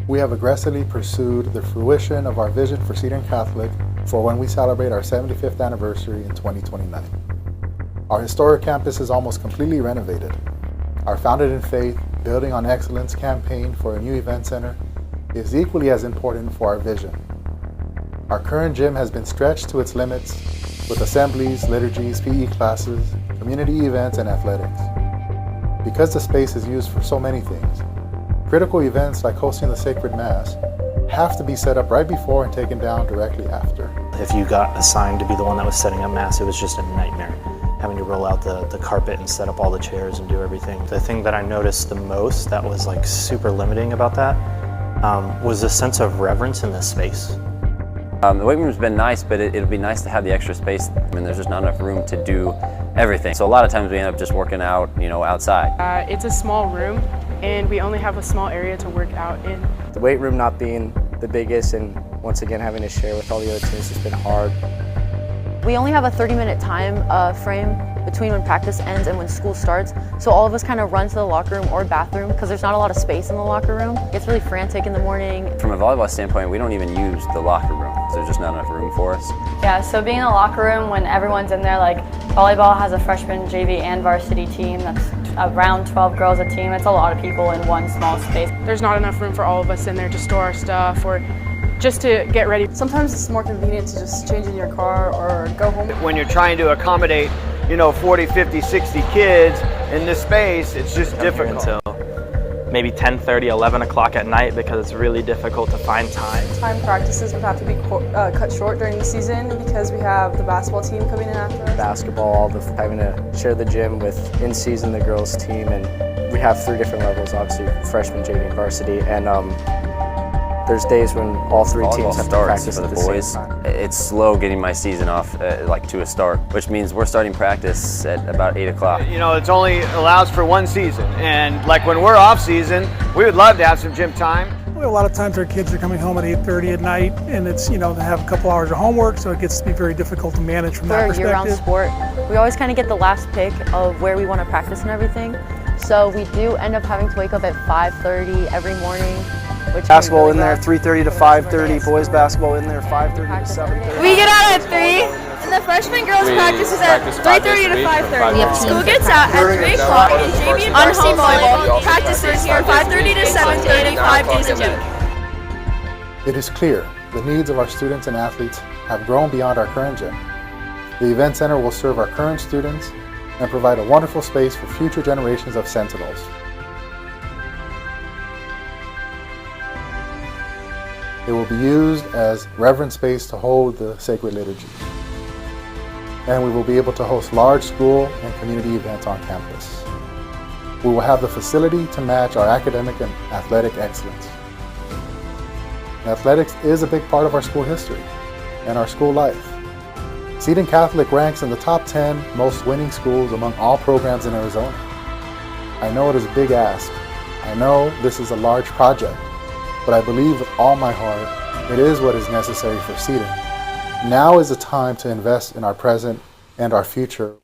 we have aggressively pursued the fruition of our vision for Seton Catholic for when we celebrate our 75th anniversary in 2029. Our historic campus is almost completely renovated. Our Founded in Faith, Building on Excellence campaign for a new event center is equally as important for our vision. Our current gym has been stretched to its limits with assemblies, liturgies, PE classes, community events, and athletics. Because the space is used for so many things, critical events like hosting the sacred mass have to be set up right before and taken down directly after. If you got assigned to be the one that was setting up mass, it was just a nightmare, having to roll out the carpet and set up all the chairs and do everything. The thing that I noticed the most that was like super limiting about that was a sense of reverence in this space. The weight room's been nice, but it'd be nice to have the extra space. I mean, there's just not enough room to do everything. So a lot of times we end up just working out, outside. It's a small room, and we only have a small area to work out in. The weight room not being the biggest, and once again having to share with all the other teams has been hard. We only have a 30-minute time frame between when practice ends and when school starts, so all of us kind of run to the locker room or bathroom because there's not a lot of space in the locker room. It gets really frantic in the morning. From a volleyball standpoint, we don't even use the locker room because there's just not enough room for us. Yeah, so being in the locker room when everyone's in there, like volleyball has a freshman, JV, and varsity team that's around 12 girls a team. It's a lot of people in one small space. There's not enough room for all of us in there to store our stuff or just to get ready. Sometimes it's more convenient to just change in your car or go home. When you're trying to accommodate 40, 50, 60 kids in this space, it's just difficult. Until maybe 10:30, 11 o'clock at night because it's really difficult to find time. Time practices would have to be cut short during the season because we have the basketball team coming in after us. Basketball, having to share the gym with in season the girls team, and we have 3 different levels, obviously freshman, JV, and varsity, and there's days when all 3 teams have to practice for at the the same boys. time. It's slow getting my season off to a start, which means we're starting practice at about 8 o'clock. It's only allows for one season, and like when we're off season, we would love to have some gym time. A lot of times our kids are coming home at 8:30 at night, and it's they have a couple hours of homework, so it gets to be very difficult to manage from that perspective. For a year-round sport, we always kind of get the last pick of where we want to practice and everything. So we do end up having to wake up at 5:30 every morning. Basketball in there 3:30 to 5:30, boys basketball in there 5:30 to 7:30. We get out at 3, and the freshman girls practice is at 3:30 to 5:30. School gets out at 3 o'clock, and JV and varsity volleyball practices here 5:30 to 7:30, 5 days a week. It is clear the needs of our students and athletes have grown beyond our current gym. The event center will serve our current students and provide a wonderful space for future generations of Sentinels. It will be used as reverent space to hold the sacred liturgy. And we will be able to host large school and community events on campus. We will have the facility to match our academic and athletic excellence. Athletics is a big part of our school history and our school life. Seton Catholic ranks in the top 10 most winning schools among all programs in Arizona. I know it is a big ask. I know this is a large project. But I believe with all my heart, it is what is necessary for Seton. Now is the time to invest in our present and our future.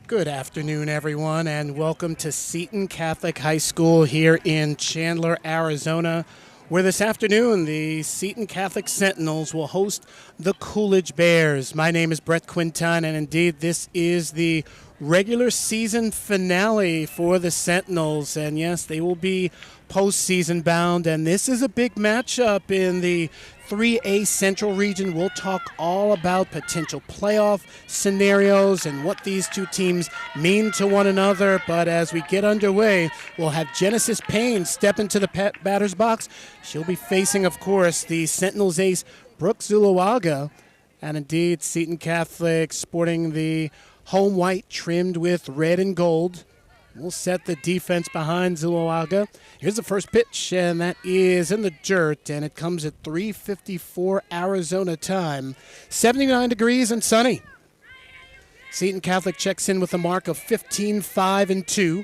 Good afternoon, everyone, and welcome to Seton Catholic High School here in Chandler, Arizona, where this afternoon the Seton Catholic Sentinels will host the Coolidge Bears. My name is Brett Quinton, and indeed this is the regular season finale for the Sentinels. And yes, they will be postseason bound, and this is a big matchup in the 3A Central region. We'll talk all about potential playoff scenarios and what these two teams mean to one another. But as we get underway, we'll have Genesis Payne step into the batter's box. She'll be facing, of course, the Sentinels ace, Brooke Zuluaga. And indeed, Seton Catholic sporting the home white trimmed with red and gold. We'll set the defense behind Zuluaga. Here's the first pitch, and that is in the dirt, and it comes at 3:54 Arizona time. 79 degrees and sunny. Seton Catholic checks in with a mark of 15-5-2.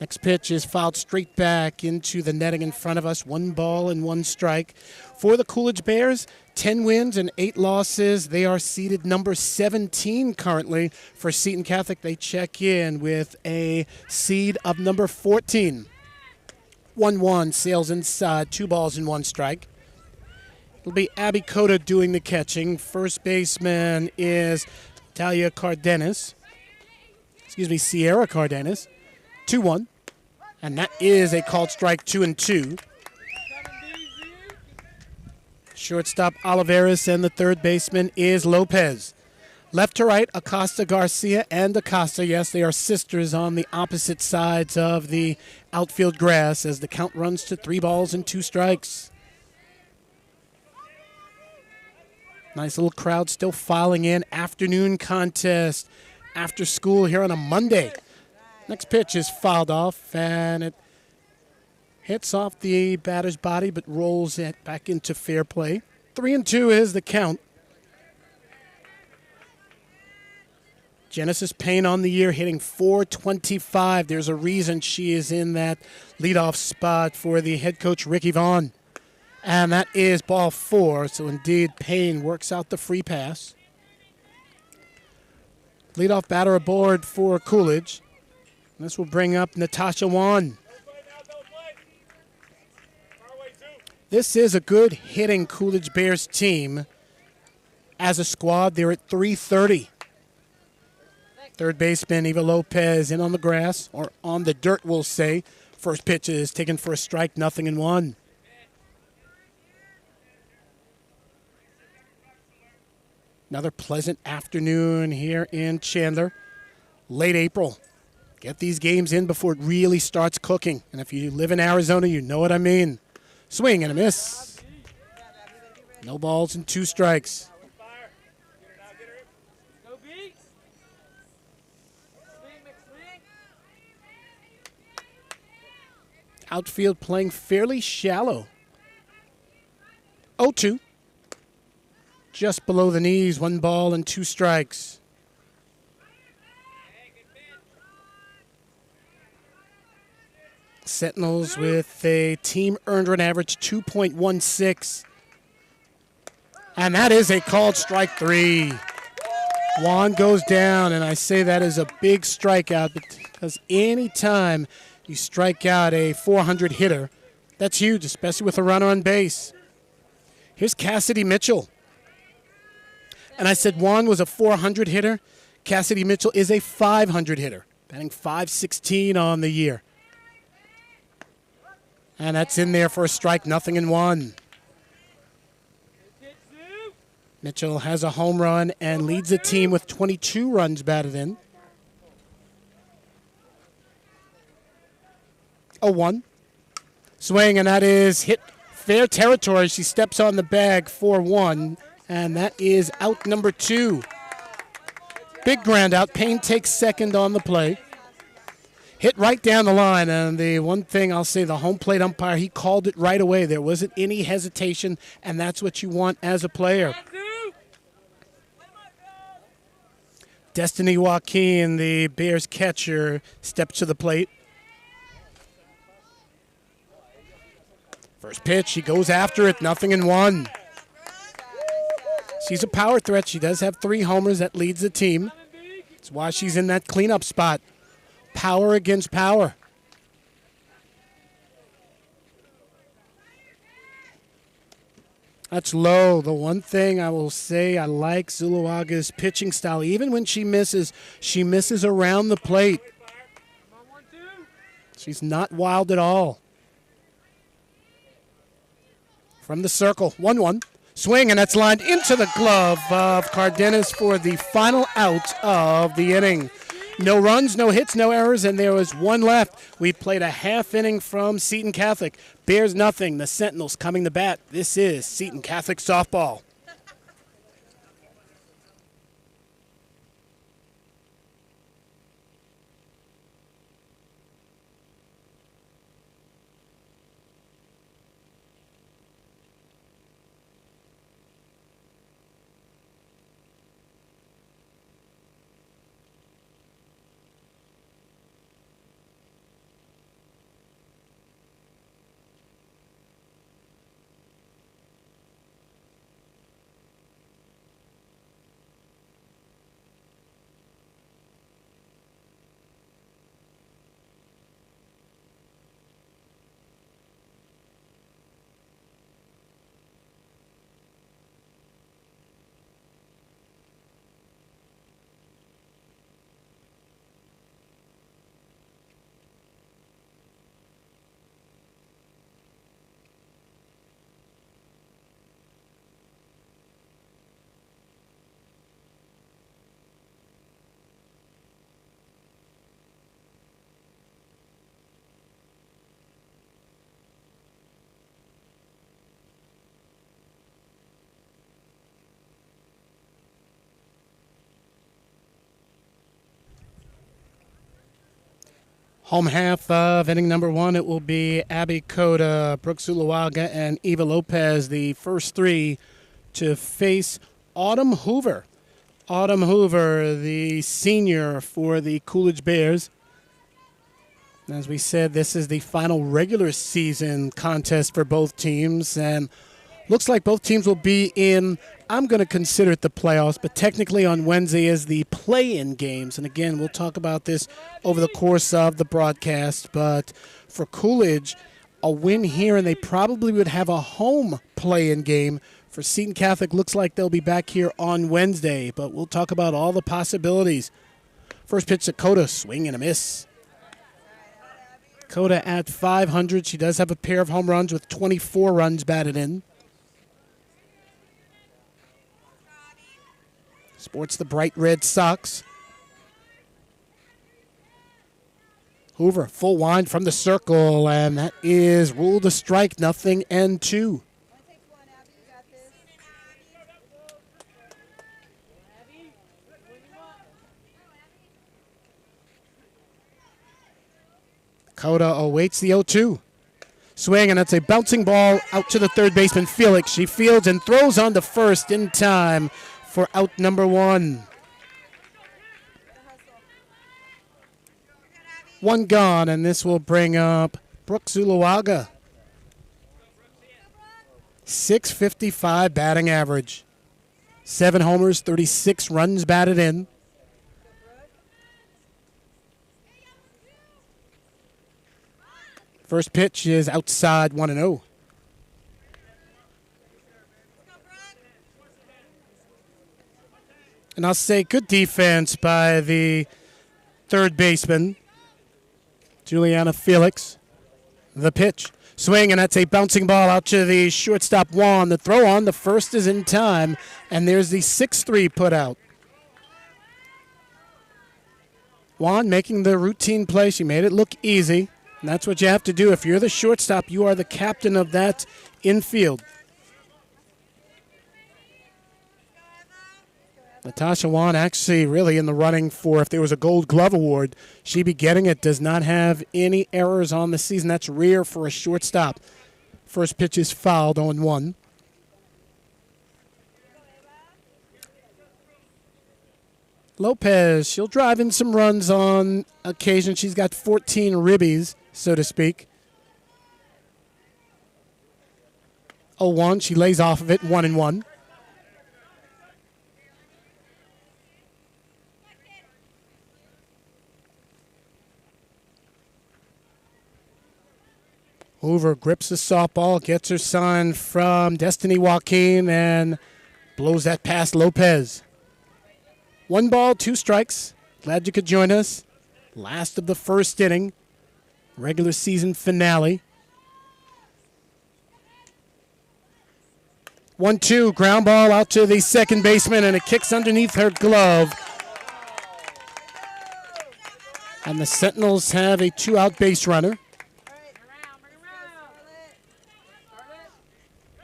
Next pitch is fouled straight back into the netting in front of us. 1 ball and 1 strike. For the Coolidge Bears, 10 wins and 8 losses. They are seeded number 17 currently. For Seton Catholic, they check in with a seed of number 14. 1-1 sails inside, 2 balls and 1 strike. It'll be Abby Cota doing the catching. First baseman is Sierra Cardenas. 2-1. And that is a called strike, 2-2. Shortstop Oliveras, and the third baseman is Lopez. Left to right, Acosta Garcia and Acosta. Yes, they are sisters on the opposite sides of the outfield grass as the count runs to 3 balls and 2 strikes. Nice little crowd still filing in. Afternoon contest after school here on a Monday. Next pitch is fouled off, and it hits off the batter's body but rolls it back into fair play. 3-2 is the count. Genesis Payne on the year hitting .425. There's a reason she is in that leadoff spot for the head coach Ricky Vaughn. And that is ball 4, so indeed Payne works out the free pass. Leadoff batter aboard for Coolidge. This will bring up Natasha Wan. This is a good hitting Coolidge Bears team. As a squad, they're at .330. Third baseman Eva Lopez in on the grass, or on the dirt, we'll say. First pitch is taken for a strike, 0-1. Another pleasant afternoon here in Chandler. Late April. Get these games in before it really starts cooking. And if you live in Arizona, you know what I mean. Swing and a miss. No balls and 2 strikes. Outfield playing fairly shallow. 0-2. Just below the knees, 1 ball and 2 strikes. Sentinels with a team earned run average 2.16. And that is a called strike 3. Juan goes down, and I say that is a big strikeout because any time you strike out a 400 hitter, that's huge, especially with a runner on base. Here's Cassidy Mitchell. And I said Juan was a 400 hitter. Cassidy Mitchell is a 500 hitter, batting .516 on the year. And that's in there for a strike, 0-1. Mitchell has a home run and leads the team with 22 runs batted in. 0-1. Swing, and that is hit fair territory. She steps on the bag, 4-1, and that is out number 2. Big ground out. Payne takes second on the play. Hit right down the line, and the one thing I'll say, the home plate umpire, he called it right away. There wasn't any hesitation, and that's what you want as a player. Destiny Joaquin, the Bears catcher, steps to the plate. First pitch, she goes after it, 0-1. She's a power threat. She does have 3 homers. That leads the team. That's why she's in that cleanup spot. Power against power. That's low. The one thing I will say, I like Zuluaga's pitching style. Even when she misses around the plate. She's not wild at all. From the circle, 1-1. Swing, and that's lined into the glove of Cardenas for the final out of the inning. No runs, no hits, no errors, and there was one left. We played a half inning from Seton Catholic. Bears nothing. The Sentinels coming to bat. This is Seton Catholic softball. Home half of inning number one, it will be Abby Cota, Brooke Zuluaga, and Eva Lopez, the first three to face Autumn Hoover. Autumn Hoover, the senior for the Coolidge Bears. As we said, this is the final regular season contest for both teams, and looks like both teams will be in, I'm going to consider it the playoffs, but technically on Wednesday is the play-in games. And again, we'll talk about this over the course of the broadcast. But for Coolidge, a win here, and they probably would have a home play-in game. For Seton Catholic, looks like they'll be back here on Wednesday. But we'll talk about all the possibilities. First pitch to Coda, swing and a miss. Coda at 500. She does have a pair of home runs with 24 runs batted in. Sports the bright red socks. Hoover, full wind from the circle, and that is ruled a strike, 0-2. Coda awaits the 0-2. Swing, and that's a bouncing ball out to the third baseman, Felix. She fields and throws on to first in time for out number one. One gone, and this will bring up Brooke Zuluaga. .655 batting average. 7 homers, 36 runs batted in. First pitch is outside, 1-0. And I'll say good defense by the third baseman, Juliana Felix. The pitch. Swing, and that's a bouncing ball out to the shortstop, Juan. The throw on, the first is in time, and there's the 6-3 put out. Juan making the routine play. She made it look easy, and that's what you have to do. If you're the shortstop, you are the captain of that infield. Natasha Juan actually really in the running for, if there was a Gold Glove Award, she'd be getting it. Does not have any errors on the season. That's rare for a shortstop. First pitch is fouled, 0-1. Lopez, she'll drive in some runs on occasion. She's got 14 ribbies, so to speak. 0-1, she lays off of it, 1-1. Hoover grips the softball, gets her son from Destiny Joaquin, and blows that past Lopez. 1 ball, 2 strikes. Glad you could join us. Last of the first inning. Regular season finale. 1-2, ground ball out to the second baseman, and it kicks underneath her glove. And the Sentinels have a 2-out base runner.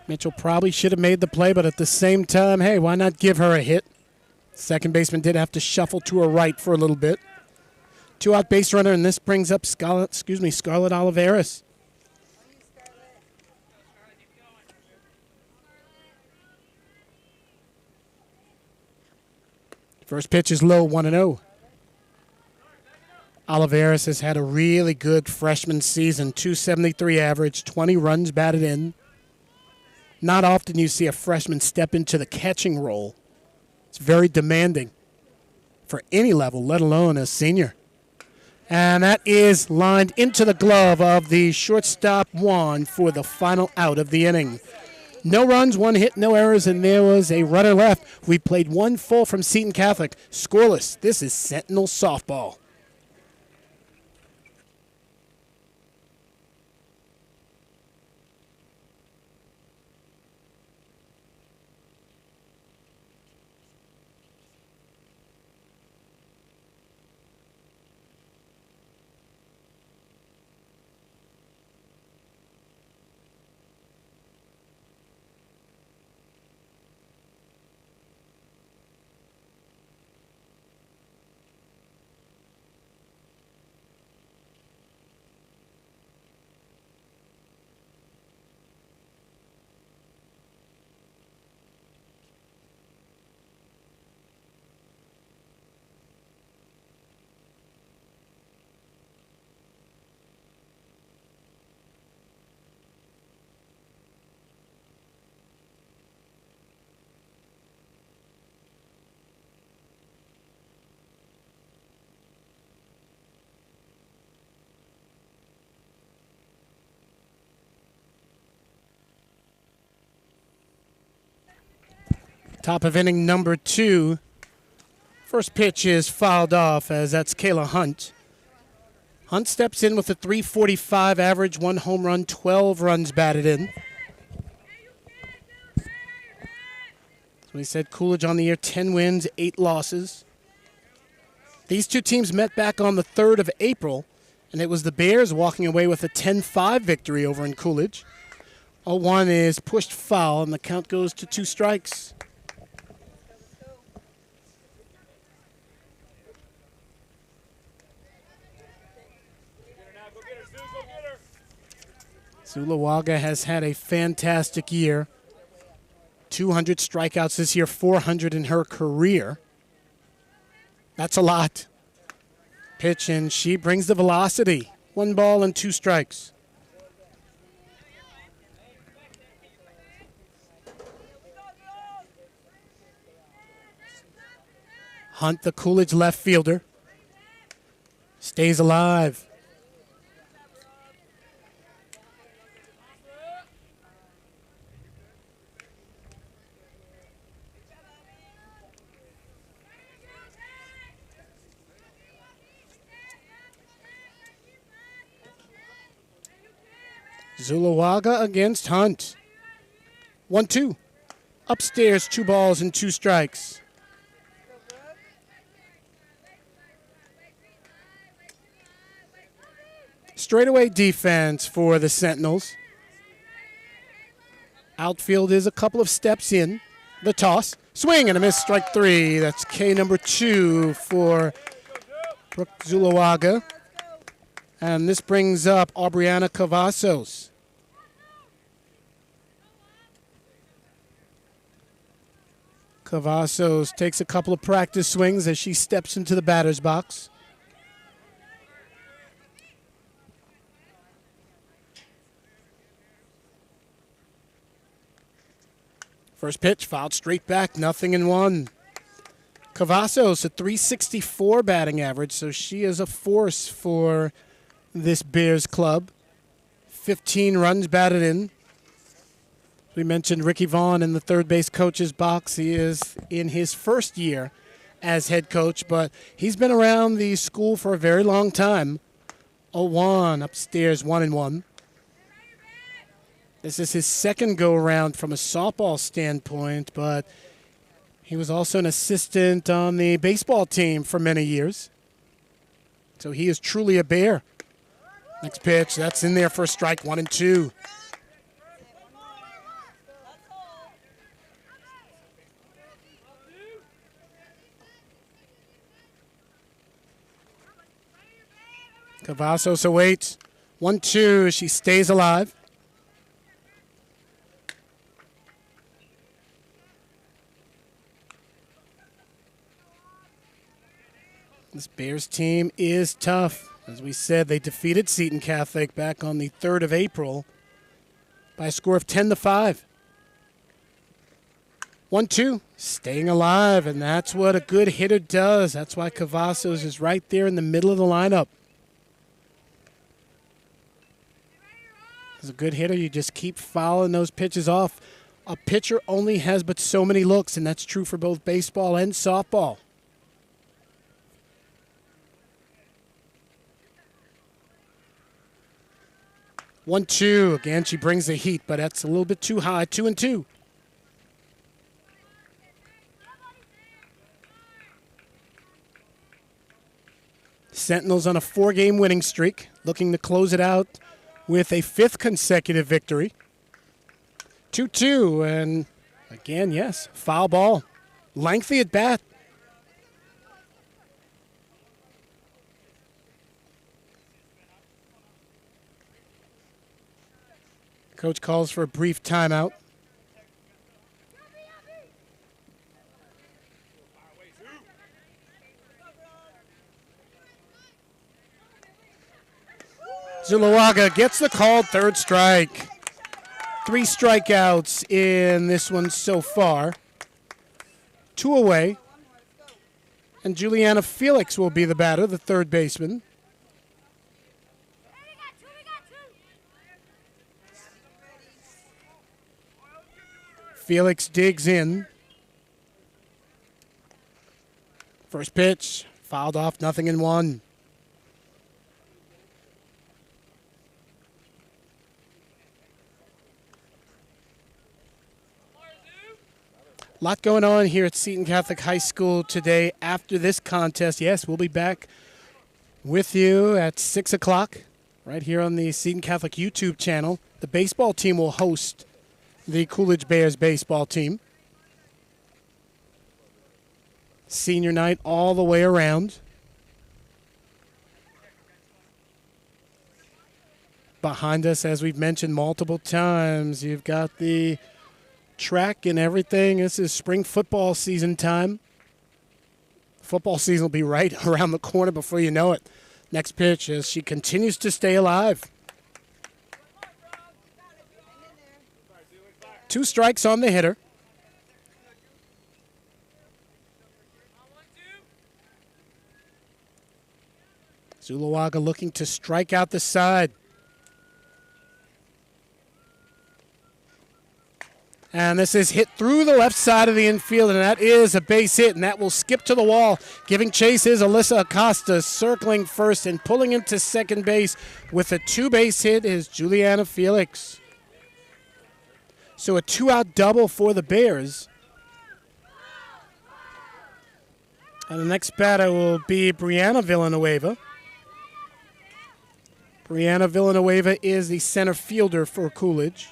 Mitchell probably should have made the play, but at the same time, hey, why not give her a hit? Second baseman did have to shuffle to her right for a little bit. 2-out base runner, and this brings up Scarlett Oliveras. First pitch is low, 1-0. Oliveras has had a really good freshman season, 273 average, 20 runs batted in. Not often you see a freshman step into the catching role. It's very demanding for any level, let alone a senior. And that is lined into the glove of the shortstop Juan for the final out of the inning. No runs, 1 hit, no errors, and there was a runner left. We played 1 full from Seton Catholic. Scoreless. This is Sentinel softball. Top of inning number 2. First pitch is fouled off as that's Kayla Hunt. Hunt steps in with a .345 average, 1 home run, 12 runs batted in. So we said Coolidge on the year, 10 wins, 8 losses. These two teams met back on the 3rd of April, and it was the Bears walking away with a 10-5 victory over in Coolidge. 0-1 is pushed foul, and the count goes to 2 strikes. Zulawaga has had a fantastic year. 200 strikeouts this year, 400 in her career. That's a lot. Pitch, and she brings the velocity. 1 ball and 2 strikes. Hunt, the Coolidge left fielder, stays alive. Zulawaga against Hunt. 1-2. Upstairs, 2 balls and 2 strikes. Straightaway defense for the Sentinels. Outfield is a couple of steps in. The toss. Swing and a miss, strike 3. That's K number 2 for Brooke Zulawaga. And this brings up Aubriana Cavazos. Cavazos takes a couple of practice swings as she steps into the batter's box. First pitch, fouled straight back, 0-1. Cavazos, a .364 batting average, so she is a force for this Bears club. 15 runs batted in. We mentioned Ricky Vaughn in the third base coach's box. He is in his first year as head coach, but he's been around the school for a very long time. 0-1 upstairs, 1-1. This is his second go-around from a softball standpoint, but he was also an assistant on the baseball team for many years. So he is truly a Bear. Next pitch, that's in there for a strike, 1-2. Cavazos awaits. 1-2. She stays alive. This Bears team is tough. As we said, they defeated Seton Catholic back on the 3rd of April by a score of 10-5. 1-2. Staying alive, and that's what a good hitter does. That's why Cavazos is right there in the middle of the lineup. As a good hitter, you just keep fouling those pitches off. A pitcher only has but so many looks, and that's true for both baseball and softball. One, two. Again, she brings the heat, but that's a little bit too high. 2-2. Sentinels on a 4-game winning streak, looking to close it out with a 5th consecutive victory. 2-2, and again, yes, foul ball. Lengthy at bat. Coach calls for a brief timeout. Zulawaga gets the call, 3rd strike. 3 strikeouts in this one so far. 2 away. And Juliana Felix will be the batter, the 3rd baseman. Felix digs in. First pitch, fouled off, 0-1. A lot going on here at Seton Catholic High School today after this contest. Yes, we'll be back with you at 6 o'clock right here on the Seton Catholic YouTube channel. The baseball team will host the Coolidge Bears baseball team. Senior night all the way around. Behind us, as we've mentioned multiple times, you've got the track and everything. This is spring football season time. Football season will be right around the corner before you know it. Next pitch as she continues to stay alive. 2 strikes on the hitter. Zulawaga looking to strike out the side. And this is hit through the left side of the infield, and that is a base hit, and that will skip to the wall. Giving chase is Alyssa Acosta, circling first and pulling into second base with a 2-base hit is Juliana Felix. So a 2-out double for the Bears. And the next batter will be Brianna Villanueva. Brianna Villanueva is the center fielder for Coolidge.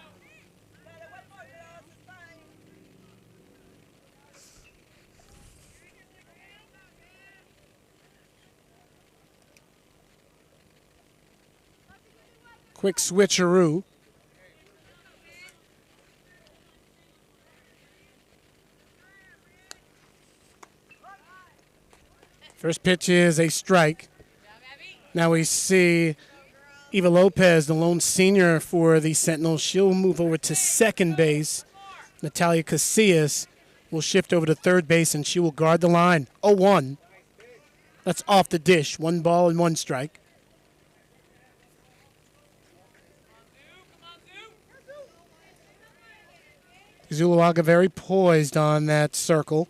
Quick switcheroo. First pitch is a strike. Now we see Eva Lopez, the lone senior for the Sentinels. She'll move over to second base. Natalia Casillas will shift over to third base, and she will guard the line. 0-1. That's off the dish. 1 ball and 1 strike. Zuluaga very poised on that circle.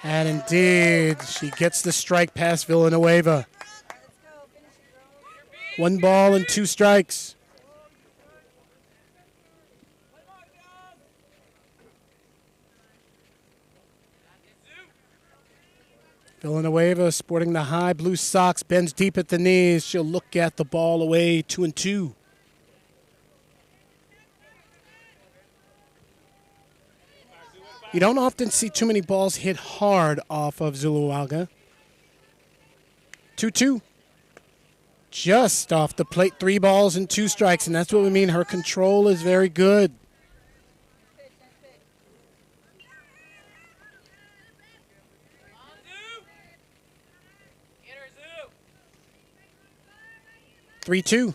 And indeed, she gets the strike past Villanueva. 1 ball and 2 strikes. Villanueva sporting the high blue socks, bends deep at the knees. She'll look at the ball away, 2-2. You don't often see too many balls hit hard off of Zuluaga. 2-2. Just off the plate, 3 balls and 2 strikes, and that's what we mean. Her control is very good. Three-two.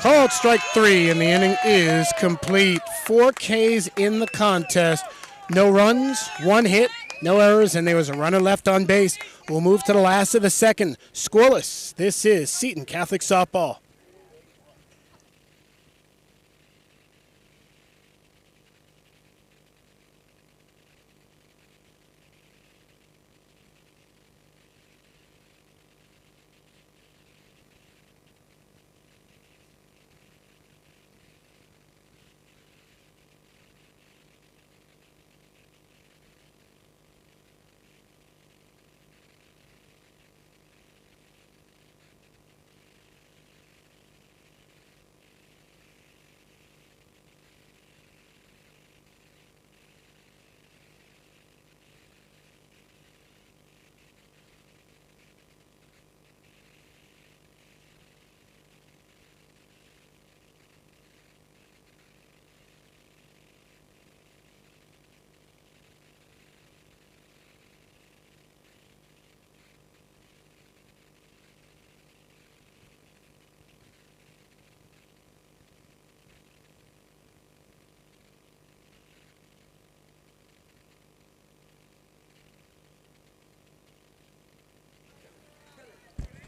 Called strike 3, and the inning is complete. 4 Ks in the contest. No runs, 1 hit, no errors, and there was a runner left on base. We'll move to the last of the second. Scoreless. This is Seton Catholic softball.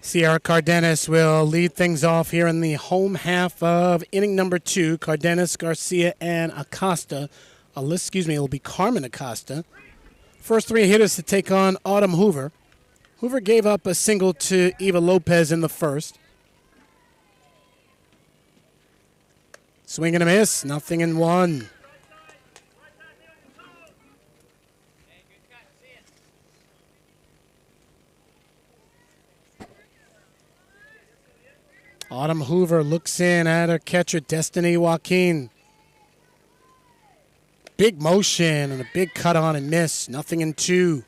Sierra Cardenas will lead things off here in the home half of inning number 2. Cardenas, Garcia, and Acosta. It'll be Carmen Acosta. First 3 hitters to take on Autumn Hoover. Hoover gave up a single to Eva Lopez in the first. Swing and a miss, 0-1. Autumn Hoover looks in at her catcher, Destiny Joaquin. Big motion and a big cut on and miss. 0-2.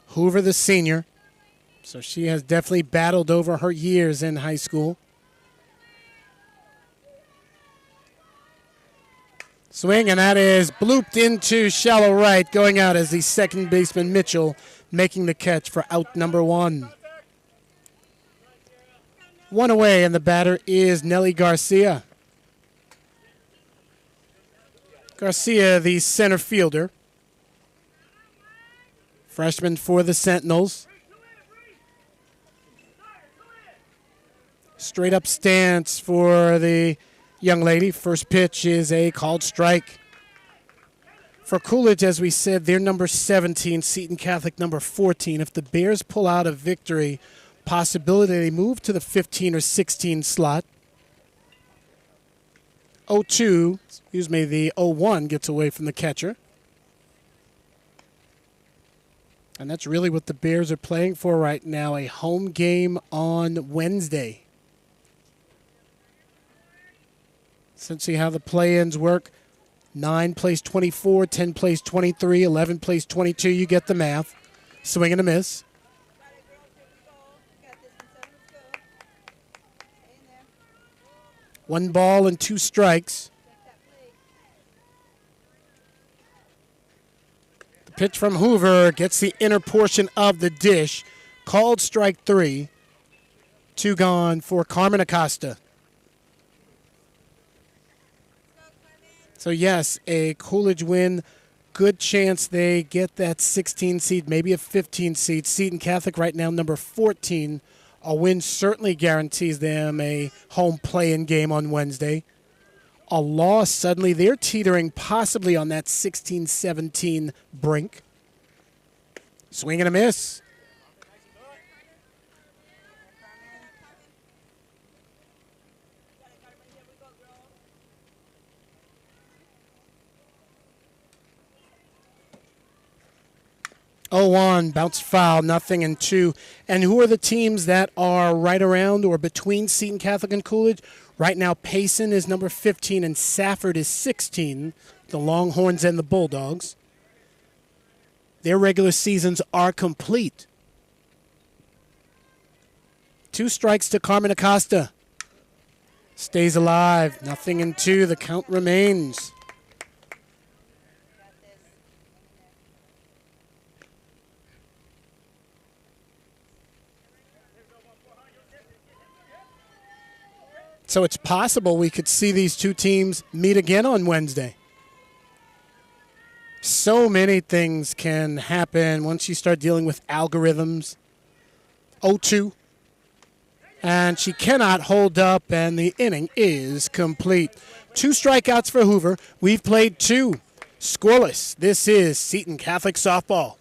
Hoover, the senior. So she has definitely battled over her years in high school. Swing, and that is blooped into shallow right, going out as the second baseman Mitchell making the catch for out number 1. 1 away, and the batter is Nelly Garcia. Garcia, the center fielder. Freshman for the Sentinels. Straight up stance for the young lady. First pitch is a called strike. For Coolidge, as we said, they're number 17, Seton Catholic number 14. If the Bears pull out a victory, possibility they move to the 15 or 16 slot. 0-2, the 0-1 gets away from the catcher. And that's really what the Bears are playing for right now, a home game on Wednesday. Essentially how the play-ins work. 9 plays 24, 10 plays 23, 11 plays 22. You get the math. Swing and a miss. One ball and 2 strikes. The pitch from Hoover gets the inner portion of the dish. Called strike 3. 2 gone for Carmen Acosta. So yes, a Coolidge win good chance they get that 16 seed, maybe a 15 seed. Seton Catholic right now, number 14. A win certainly guarantees them a home play-in game on Wednesday. A loss, suddenly they're teetering possibly on that 16-17 brink. Swing and a miss. Oh, on, bounce foul, 0-2. And who are the teams that are right around or between Seton Catholic and Coolidge? Right now, Payson is number 15 and Safford is 16, the Longhorns and the Bulldogs. Their regular seasons are complete. 2 strikes to Carmen Acosta. Stays alive, 0-2, the count remains. So it's possible we could see these two teams meet again on Wednesday. So many things can happen once you start dealing with algorithms. 0-2. And she cannot hold up, and the inning is complete. 2 strikeouts for Hoover. We've played 2. Scoreless. This is Seton Catholic softball.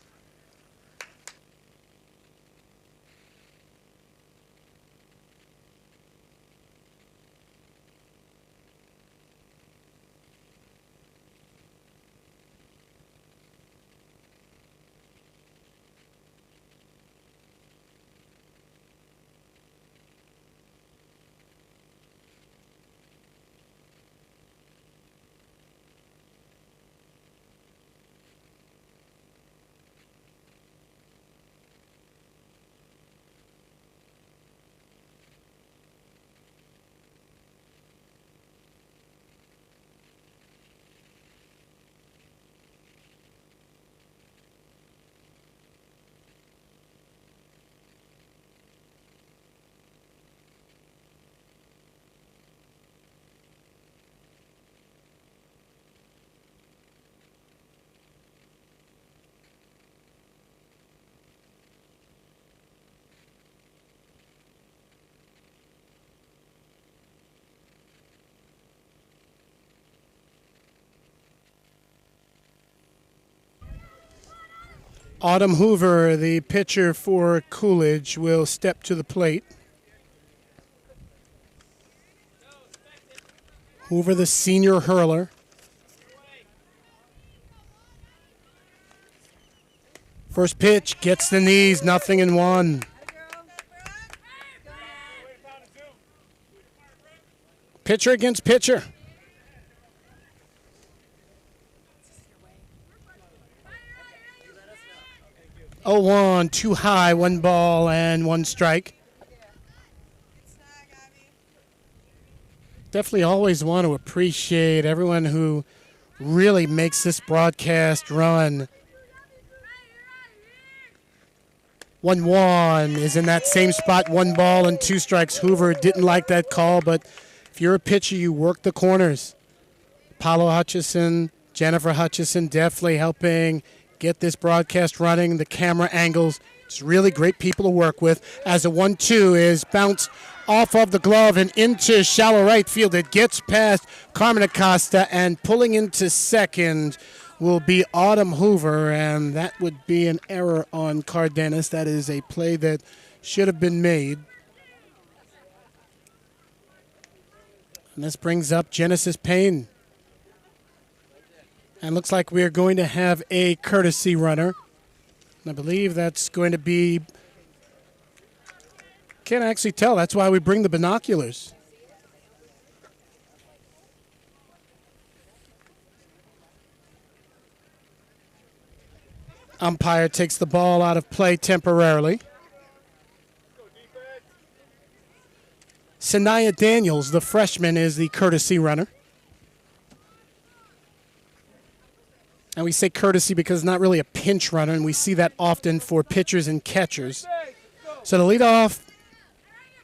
Autumn Hoover, the pitcher for Coolidge, will step to the plate. Hoover, the senior hurler. First pitch, gets the knees, 0-1. Pitcher against pitcher. 0-1, too high, 1 ball and 1 strike. Definitely always want to appreciate everyone who really makes this broadcast run. 1-1 is in that same spot, 1 ball and 2 strikes. Hoover didn't like that call, but if you're a pitcher, you work the corners. Paulo Hutchison, Jennifer Hutchison definitely helping get this broadcast running, the camera angles. It's really great people to work with. As a 1-2 is bounced off of the glove and into shallow right field. It gets past Carmen Acosta, and pulling into second will be Autumn Hoover, and that would be an error on Cardenas. That is a play that should have been made. And this brings up Genesis Payne. And looks like we're going to have a courtesy runner. I believe that's going to be, can't actually tell. That's why we bring the binoculars. Umpire takes the ball out of play temporarily. Sanaya Daniels, the freshman, is the courtesy runner. And we say courtesy because it's not really a pinch runner, and we see that often for pitchers and catchers. So the leadoff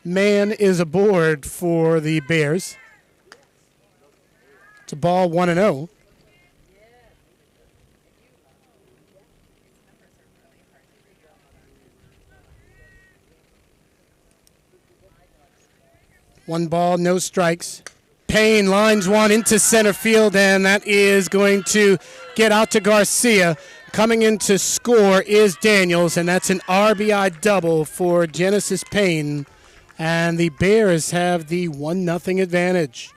man is aboard for the Bears. It's a ball, 1-0. 1 ball, no strikes. Payne lines one into center field, and that is going to get out to Garcia. Coming in to score is Daniels, and that's an RBI double for Genesis Payne. And the Bears have the 1-0 advantage.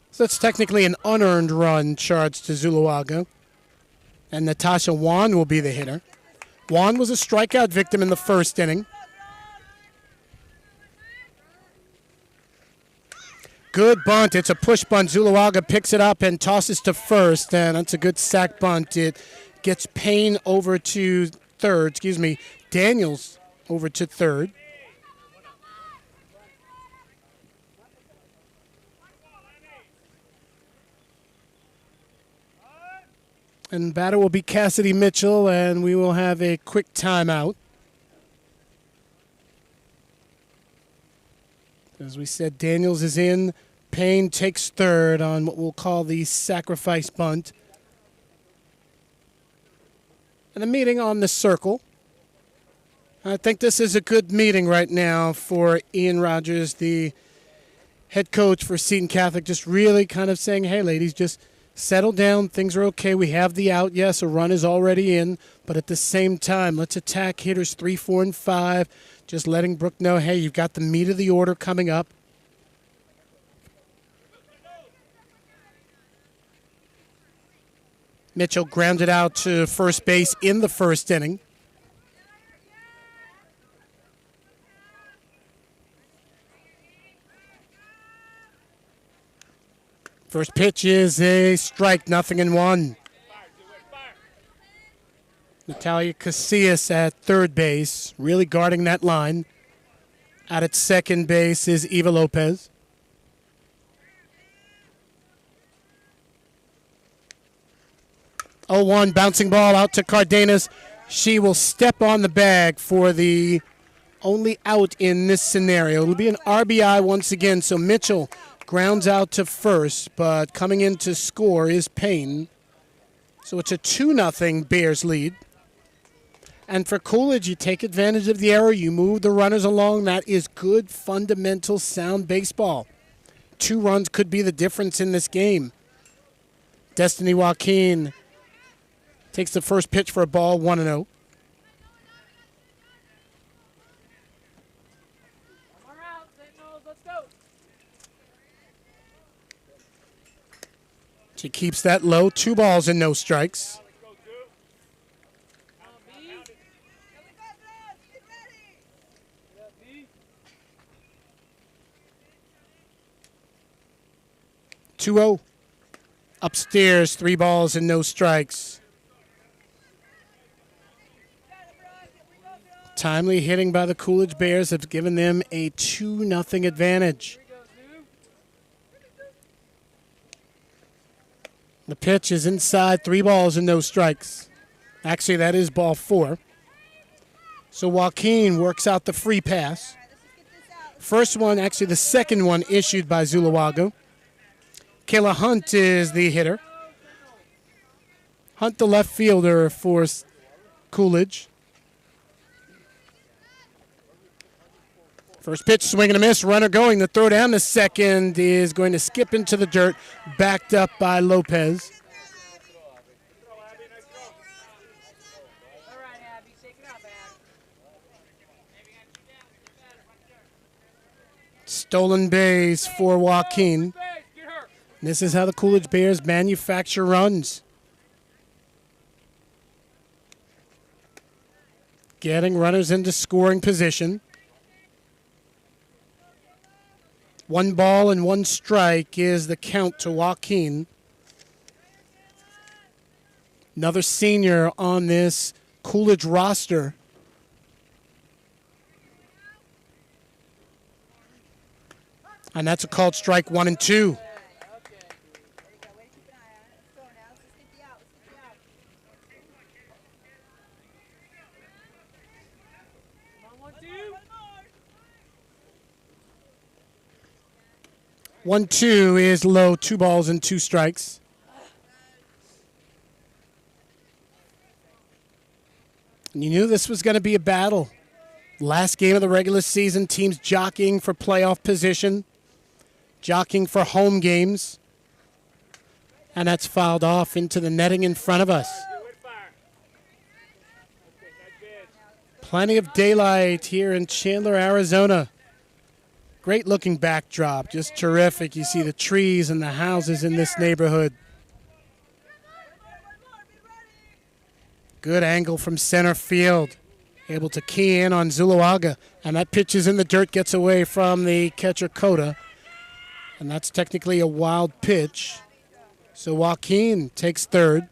So that's technically an unearned run charged to Zuluaga. And Natasha Wan will be the hitter. Wan was a strikeout victim in the first inning. Good bunt. It's a push bunt. Zuluaga picks it up and tosses to first, and that's a good sack bunt. It gets Payne over to third. Daniels over to third. And batter will be Cassidy Mitchell, and we will have a quick timeout. As we said, Daniels is in. Payne takes third on what we'll call the sacrifice bunt. And a meeting on the circle. I think this is a good meeting right now for Ian Rogers, the head coach for Seton Catholic, just really kind of saying, hey, ladies, just settle down. Things are okay. We have the out. Yes, a run is already in. But at the same time, let's attack hitters 3, 4, and 5. Just letting Brooke know, hey, you've got the meat of the order coming up. Mitchell grounded out to first base in the first inning. First pitch is a strike, 0-1. Natalia Casillas at third base, really guarding that line. Out at second base is Eva Lopez. Oh, 1 bouncing ball out to Cardenas. She will step on the bag for the only out in this scenario. It'll be an RBI once again, so Mitchell grounds out to first, but coming in to score is Payne. So it's a 2-0 Bears lead. And for Coolidge, you take advantage of the error. You move the runners along. That is good, fundamental, sound baseball. 2 runs could be the difference in this game. Destiny Joaquin takes the first pitch for a ball, 1-0. She keeps that low. 2 balls and no strikes. Two-0. Upstairs, 3 balls and no strikes. Timely hitting by the Coolidge Bears have given them a 2-0 advantage. The pitch is inside, 3 balls and no strikes. Actually, that is ball 4. So Joaquin works out the free pass. First one, actually the second one, issued by Zuluaga. Kayla Hunt is the hitter. Hunt, the left fielder for Coolidge. First pitch, swing and a miss. Runner going. The throw down. The second is going to skip into the dirt, backed up by Lopez. Stolen base for Joaquin. This is how the Coolidge Bears manufacture runs. Getting runners into scoring position. 1 ball and 1 strike is the count to Joaquin. Another senior on this Coolidge roster. And that's a called strike, 1 and 2. One, 2 is low, 2 balls and 2 strikes. And you knew this was going to be a battle. Last game of the regular season, teams jockeying for playoff position, jockeying for home games. And that's fouled off into the netting in front of us. Plenty of daylight here in Chandler, Arizona. Great looking backdrop, just terrific. You see the trees and the houses in this neighborhood. Good angle from center field. Able to key in on Zuluaga. And that pitch is in the dirt, gets away from the catcher Cota. And that's technically a wild pitch. So Joaquin takes third. You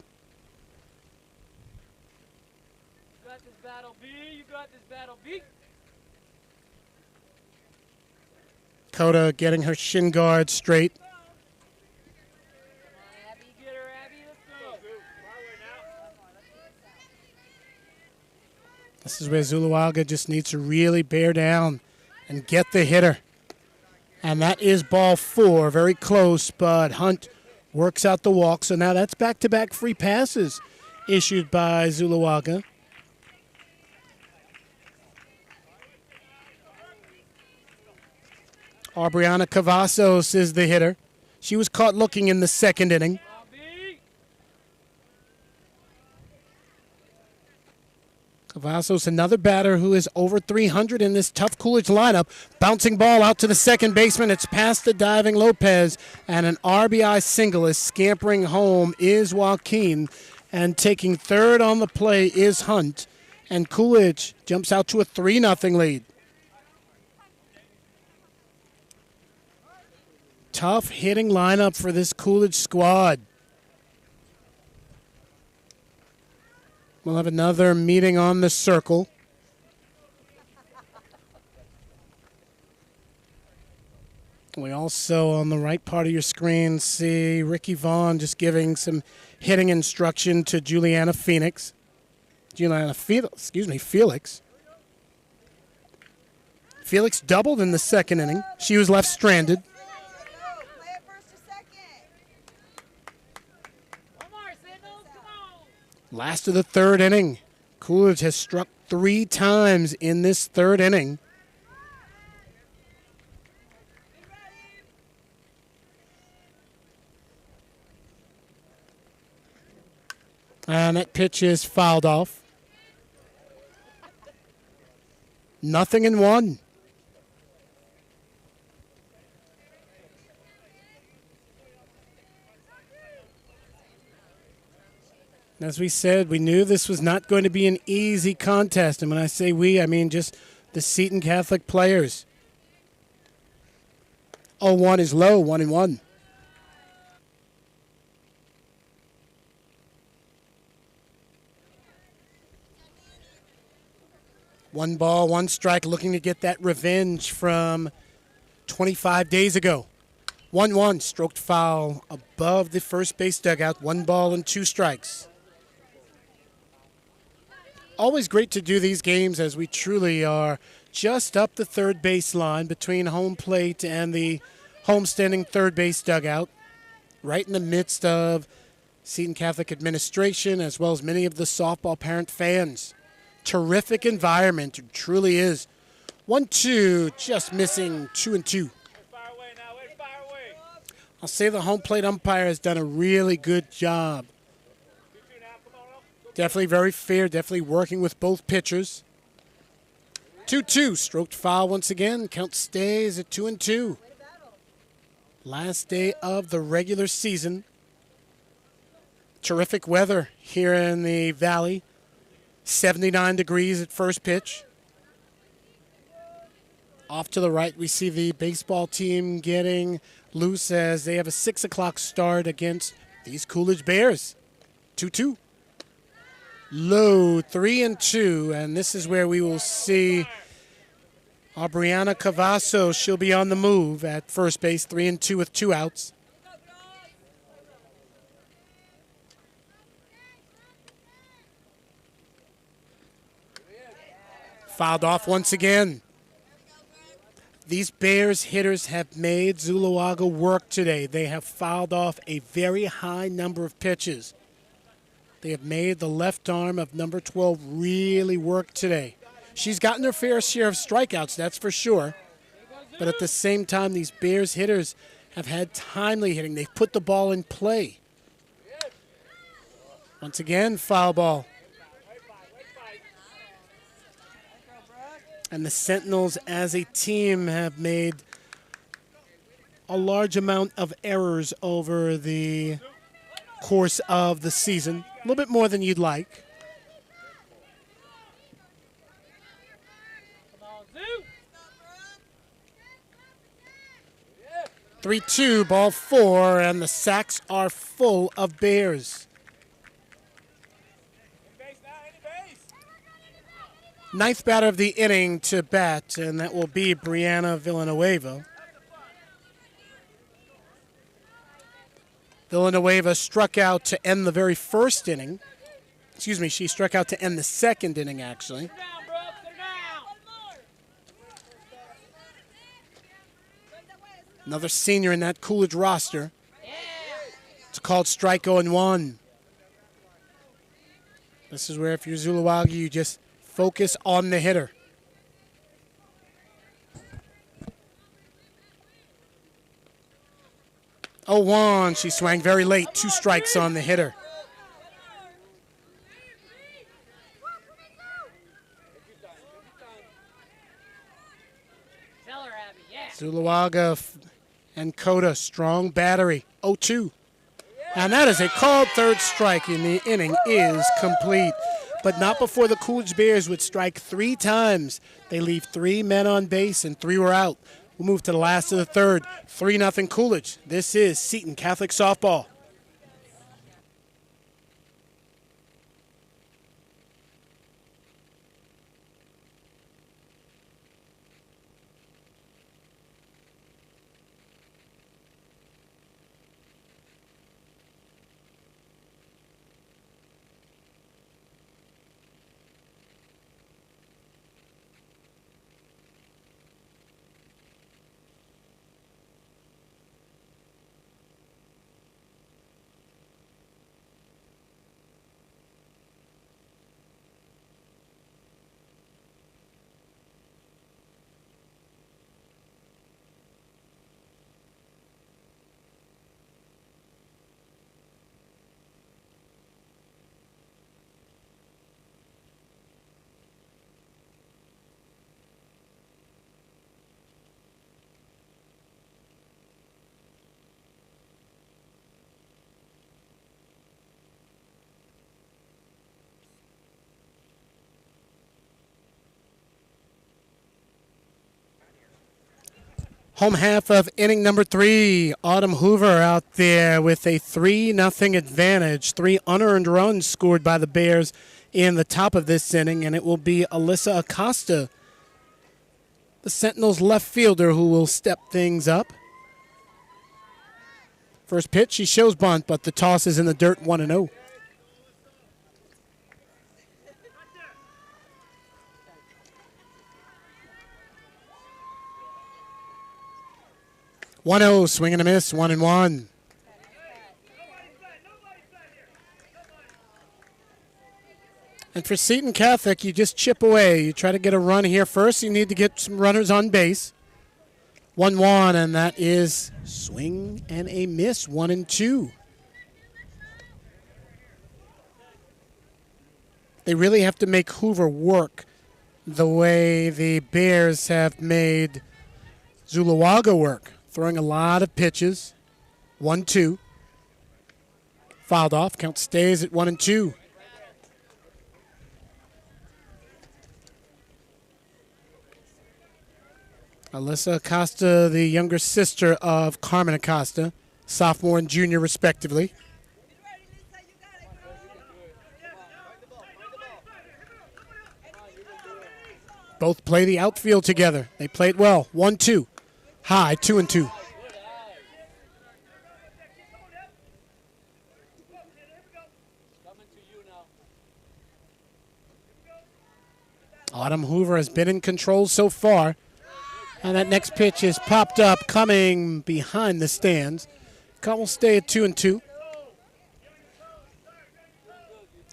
got this battle, B. You got this battle, B. Cota getting her shin guard straight. This is where Zuluaga just needs to really bear down and get the hitter. And that is ball 4, very close, but Hunt works out the walk. So now that's back-to-back free passes issued by Zuluaga. Aubriana Cavazos is the hitter. She was caught looking in the second inning. Cavazos, another batter who is over 300 in this tough Coolidge lineup. Bouncing ball out to the second baseman. It's past the diving Lopez, and an RBI single is scampering home is Joaquin, and taking third on the play is Hunt, and Coolidge jumps out to a 3-0 lead. Tough hitting lineup for this Coolidge squad. We'll have another meeting on the circle. We also, on the right part of your screen, see Ricky Vaughn just giving some hitting instruction to Felix. Felix doubled in the second inning. She was left stranded. Last of the third inning. Coolidge has struck 3 times in this third inning. And that pitch is fouled off. 0-1. As we said, we knew this was not going to be an easy contest. And when I say we, I mean just the Seton Catholic players. 0-1 is low, 1-1. One ball, one strike, looking to get that revenge from 25 days ago. 1-1, stroked foul above the first base dugout. 1 ball and 2 strikes. Always great to do these games, as we truly are just up the third base line between home plate and the homestanding third base dugout, right in the midst of Seton Catholic administration as well as many of the softball parent fans. Terrific environment, it truly is. 1-2, just missing 2-2. I'll say the home plate umpire has done a really good job. Definitely very fair, definitely working with both pitchers. 2-2, stroked foul once again. Count stays at 2-2. Last day of the regular season. Terrific weather here in the Valley. 79 degrees at first pitch. Off to the right, we see the baseball team getting loose as they have a 6 o'clock start against these Coolidge Bears. 2-2. Low, 3-2, and this is where we will see Aubriana Cavazos. She'll be on the move at first base, 3-2 with 2 outs. Fouled off once again. These Bears hitters have made Zuluaga work today. They have fouled off a very high number of pitches. They have made the left arm of number 12 really work today. She's gotten her fair share of strikeouts, that's for sure. But at the same time, these Bears hitters have had timely hitting. They've put the ball in play. Once again, foul ball. And the Sentinels as a team have made a large amount of errors over the course of the season. A little bit more than you'd like. 3-2, ball 4, and the sacks are full of Bears. Ninth batter of the inning to bat, and that will be Brianna Villanueva. Villanueva struck out to end the very first inning. Excuse me, she struck out to end the second inning, actually. Another senior in that Coolidge roster. It's called strike 0-1. This is where if you're Zuluaga, you just focus on the hitter. Oh, 1, she swung very late. 2 strikes on the hitter. Zuluaga and Coda, strong battery. 0-2. And that is a called third strike, and the inning is complete. But not before the Coolidge Bears would strike 3 times. They leave 3 men on base, and 3 were out. We'll move to the last of the third. 3-0 Coolidge. This is Seton Catholic softball. Home half of inning number 3. Autumn Hoover out there with a 3-0 advantage. 3 unearned runs scored by the Bears in the top of this inning, and it will be Alyssa Acosta, the Sentinels left fielder, who will step things up. First pitch, she shows bunt, but the toss is in the dirt, 1-0. Swing and a miss, 1-1. And for Seton Catholic, you just chip away. You try to get a run here first. You need to get some runners on base. 1-1, and that is swing and a miss, 1-2. They really have to make Hoover work the way the Bears have made Zuluaga work. Throwing a lot of pitches. 1-2. Fouled off. Count stays at 1-2. Alyssa Acosta, the younger sister of Carmen Acosta, sophomore and junior respectively. Both play the outfield together. They play it well. 1-2. High, 2-2. Autumn Hoover has been in control so far. And that next pitch is popped up, coming behind the stands. Count will stay at 2-2.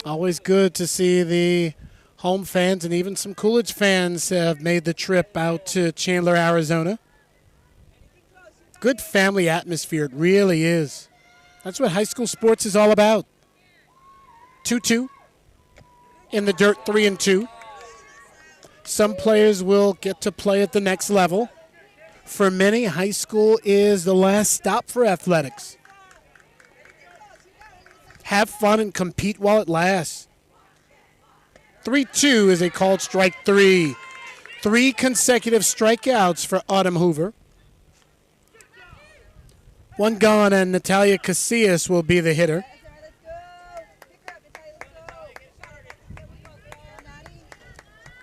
Always good to see the home fans and even some Coolidge fans have made the trip out to Chandler, Arizona. Good family atmosphere, it really is. That's what high school sports is all about. 2-2 in the dirt, 3-2. Some players will get to play at the next level. For many, high school is the last stop for athletics. Have fun and compete while it lasts. 3-2 is a called strike 3. 3 consecutive strikeouts for Autumn Hoover. 1 gone, and Natalia Casillas will be the hitter.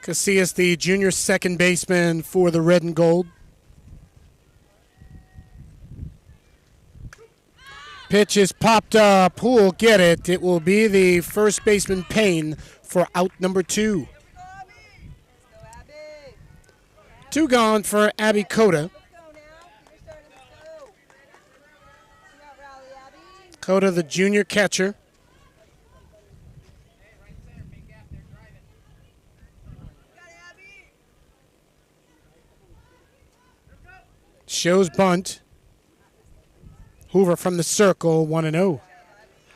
Casillas, the junior second baseman for the Red and Gold. Pitch is popped up. Who will get it? It will be the first baseman, Payne, for out number 2. 2 gone for Abby Cota. Cota, the junior catcher. Shows bunt. Hoover from the circle, 1-0.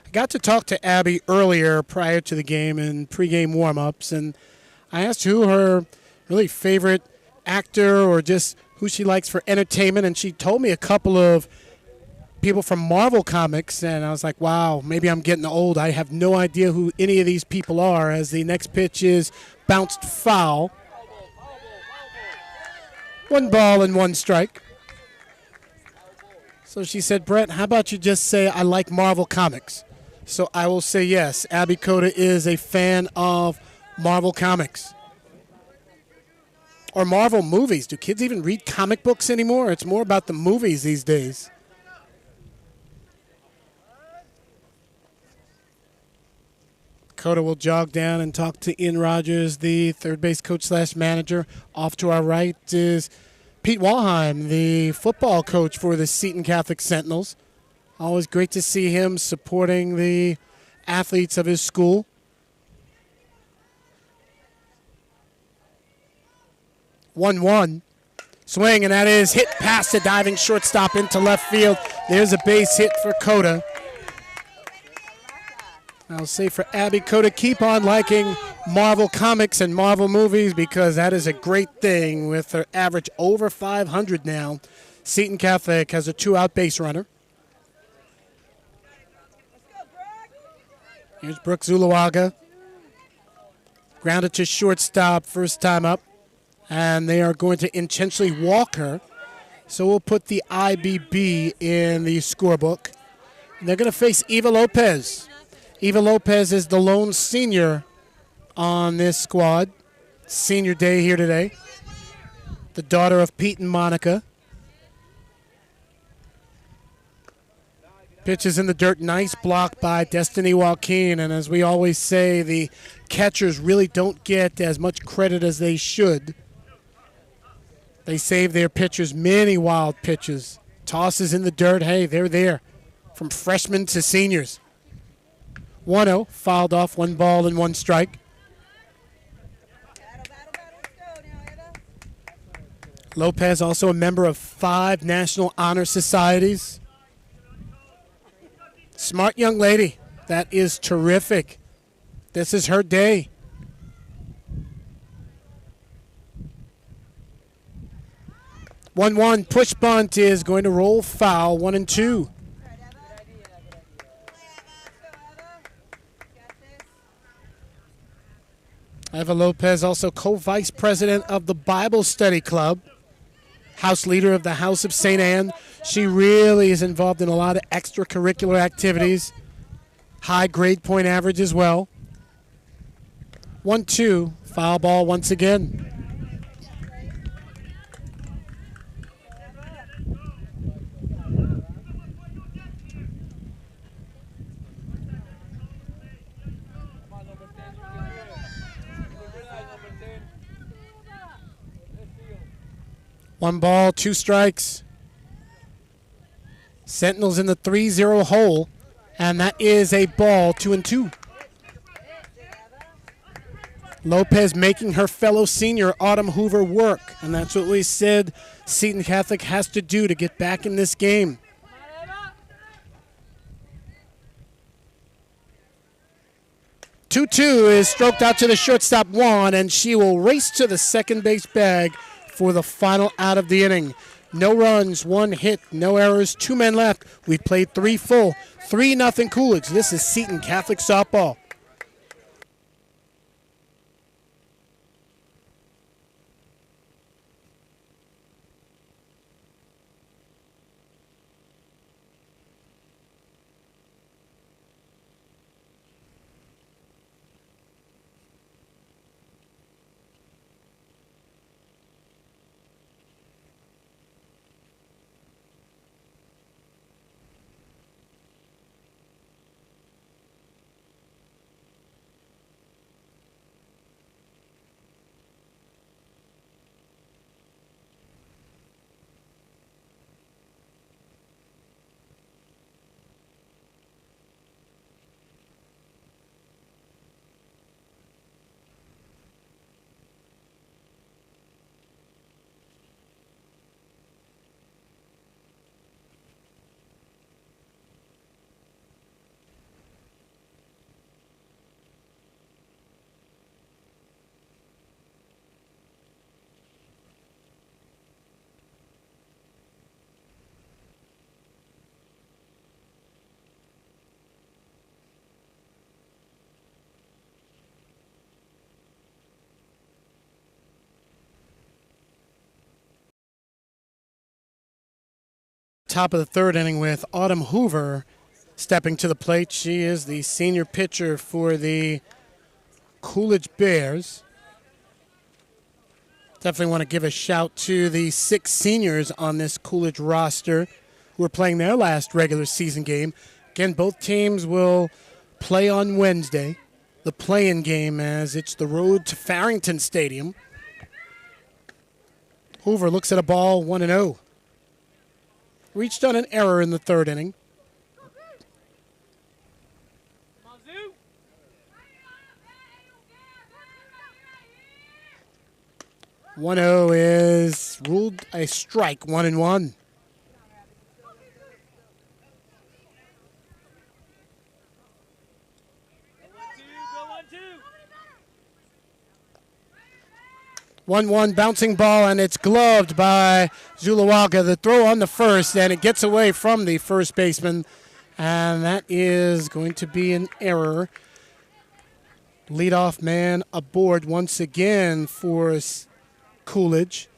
I got to talk to Abby earlier prior to the game in pregame warm-ups, and I asked who her really favorite actor or just who she likes for entertainment, and she told me a couple of people from Marvel Comics, and I was like, wow, maybe I'm getting old. I have no idea who any of these people are, as the next pitch is bounced foul. 1 ball and 1 strike. So she said, Brett, how about you just say I like Marvel Comics? So I will say yes. Abby Cota is a fan of Marvel Comics. Or Marvel movies. Do kids even read comic books anymore? It's more about the movies these days. Cota will jog down and talk to Ian Rogers, the third base coach / manager. Off to our right is Pete Walheim, the football coach for the Seton Catholic Sentinels. Always great to see him supporting the athletes of his school. One swing, and that is hit past the diving shortstop into left field. There's a base hit for Cota. I'll say for Abby Cota, keep on liking Marvel Comics and Marvel movies, because that is a great thing with her average over 500 now. Seton Catholic has a 2-out base runner. Here's Brooke Zulawaga. Grounded to shortstop, first time up. And they are going to intentionally walk her. So we'll put the IBB in the scorebook. And they're going to face Eva Lopez. Eva Lopez is the lone senior on this squad. Senior day here today. The daughter of Pete and Monica. Pitch is in the dirt. Nice block by Destiny Joaquin. And as we always say, the catchers really don't get as much credit as they should. They save their pitchers many wild pitches. Tosses in the dirt. Hey, they're there. From freshmen to seniors. 1-0, fouled off, 1 ball and 1 strike. Lopez, also a member of 5 National Honor Societies. Smart young lady. That is terrific. This is her day. One push bunt is going to roll foul, 1-2. Eva Lopez, also co-vice president of the Bible Study Club, house leader of the House of St. Anne. She really is involved in a lot of extracurricular activities. High grade point average as well. 1-2, foul ball once again. One ball, 2 strikes. Sentinels in the 3-0 hole, and that is a ball, 2-2. Lopez making her fellow senior Autumn Hoover work, and that's what we said Seton Catholic has to do to get back in this game. 2-2 is stroked out to the shortstop Juan, and she will race to the second base bag for the final out of the inning. No runs, 1 hit, no errors, 2 men left. We've played 3 full, 3-0 Coolidge. This is Seton Catholic softball. Top of the third inning with Autumn Hoover stepping to the plate. She is the senior pitcher for the Coolidge Bears. Definitely want to give a shout to the 6 seniors on this Coolidge roster who are playing their last regular season game. Again, both teams will play on Wednesday, the play-in game, as it's the road to Farrington Stadium. Hoover looks at a ball 1-0. Reached on an error in the third inning. One 0 is ruled a strike, 1-1. One bouncing ball, and it's gloved by Zulawaga. The throw on the first, and it gets away from the first baseman, and that is going to be an error. Leadoff man aboard once again for Coolidge.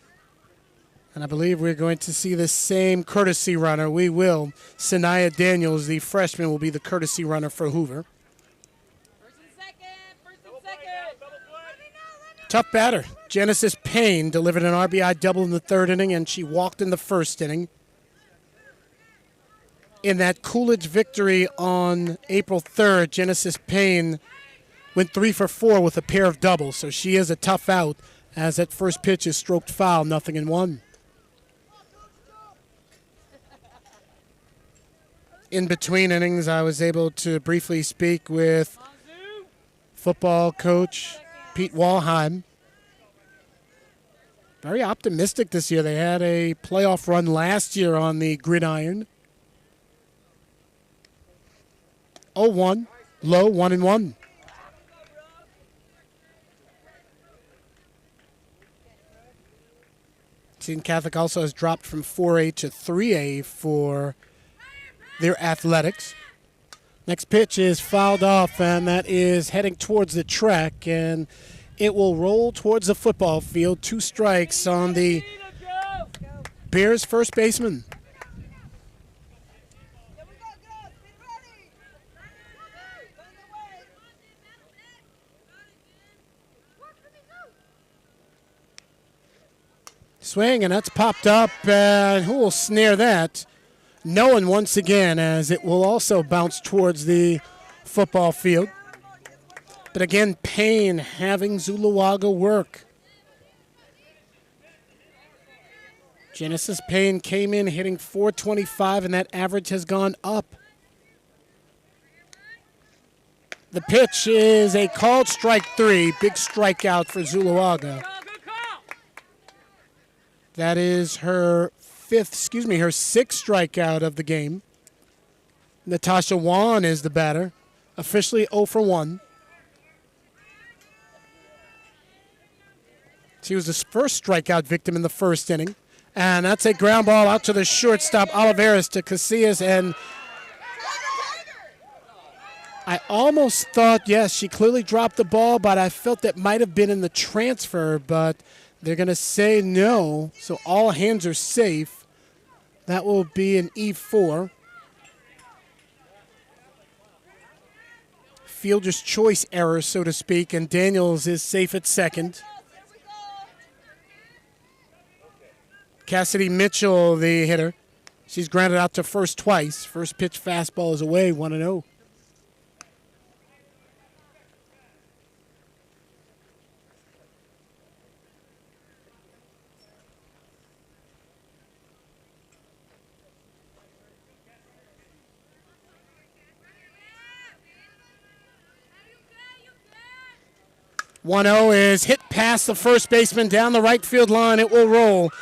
And I believe we're going to see the same courtesy runner. We will. Sanaya Daniels, the freshman, will be the courtesy runner for Hoover. Tough batter. Genesis Payne delivered an RBI double in the third inning, and she walked in the first inning. In that Coolidge victory on April 3rd, Genesis Payne went 3 for 4 with a pair of doubles, so she is a tough out as that first pitch is stroked foul, 0-1. In between innings, I was able to briefly speak with football coach Pete Walheim. Very optimistic this year. They had a playoff run last year on the gridiron. 0-1, low, 1-1. Seton Catholic also has dropped from 4A to 3A for their athletics. Next pitch is fouled off, and that is heading towards the track, and it will roll towards the football field. 2 strikes on the Bears first baseman. Swing, and that's popped up, and who will snare that? No one once again, as it will also bounce towards the football field. But again, Payne having Zulawaga work. Genesis Payne came in hitting .425, and that average has gone up. The pitch is a called strike 3. Big strikeout for Zuluaga. That is her sixth strikeout of the game. Natasha Wan is the batter. Officially 0 for 1. She was the first strikeout victim in the first inning. And that's a ground ball out to the shortstop, Oliveras to Casillas. And I almost thought, yes, she clearly dropped the ball, but I felt that might have been in the transfer, but they're going to say no. So all hands are safe. That will be an E4. Fielder's choice error, so to speak, and Daniels is safe at second. Cassidy Mitchell, the hitter. She's grounded out to first twice. First pitch fastball is away, 1-0. Is hit past the first baseman down the right field line. It will roll.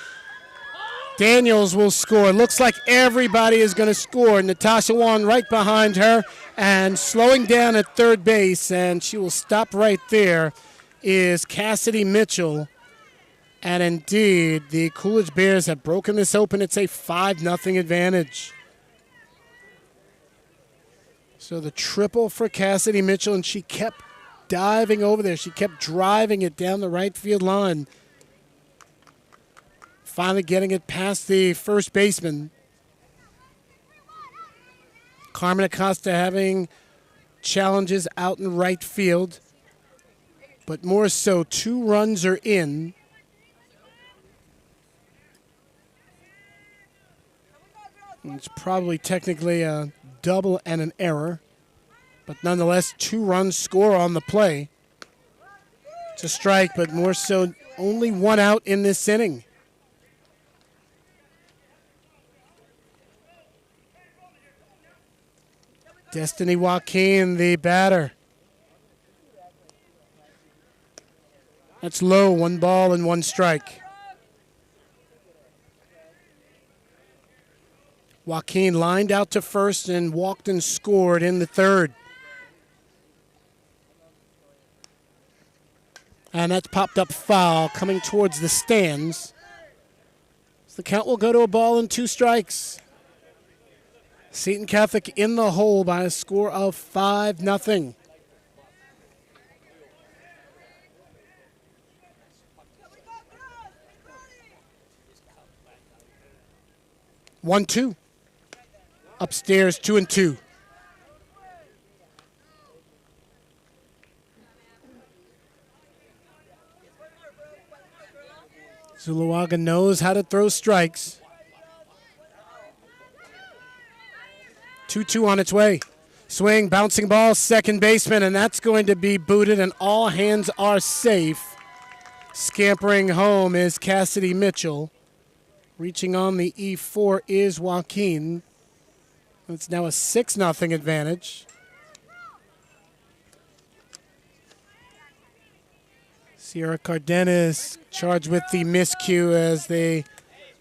Daniels will score. Looks like everybody is going to score. Natasha Wan right behind her and slowing down at third base, and she will stop right there, is Cassidy Mitchell. And indeed, the Coolidge Bears have broken this open. It's a 5-0 advantage. So the triple for Cassidy Mitchell, and she kept diving over there. She kept driving it down the right field line. Finally getting it past the first baseman. Carmen Acosta having challenges out in right field. But more so, 2 runs are in. It's probably technically a double and an error. But nonetheless, 2 runs score on the play. It's a strike, but more so, only 1 out in this inning. Destiny Joaquin, the batter. That's low, 1 ball and 1 strike. Joaquin lined out to first and walked and scored in the third. And that's popped up foul coming towards the stands. So the count will go to a ball and 2 strikes. Seton Catholic in the hole by a score of 5-0. One, 2. Upstairs, 2-2. Zuluaga knows how to throw strikes. 2-2 on its way. Swing, bouncing ball, second baseman, and that's going to be booted, and all hands are safe. Scampering home is Cassidy Mitchell. Reaching on the E4 is Joaquin. It's now a 6-0 advantage. Sierra Cardenas charged with the miscue as they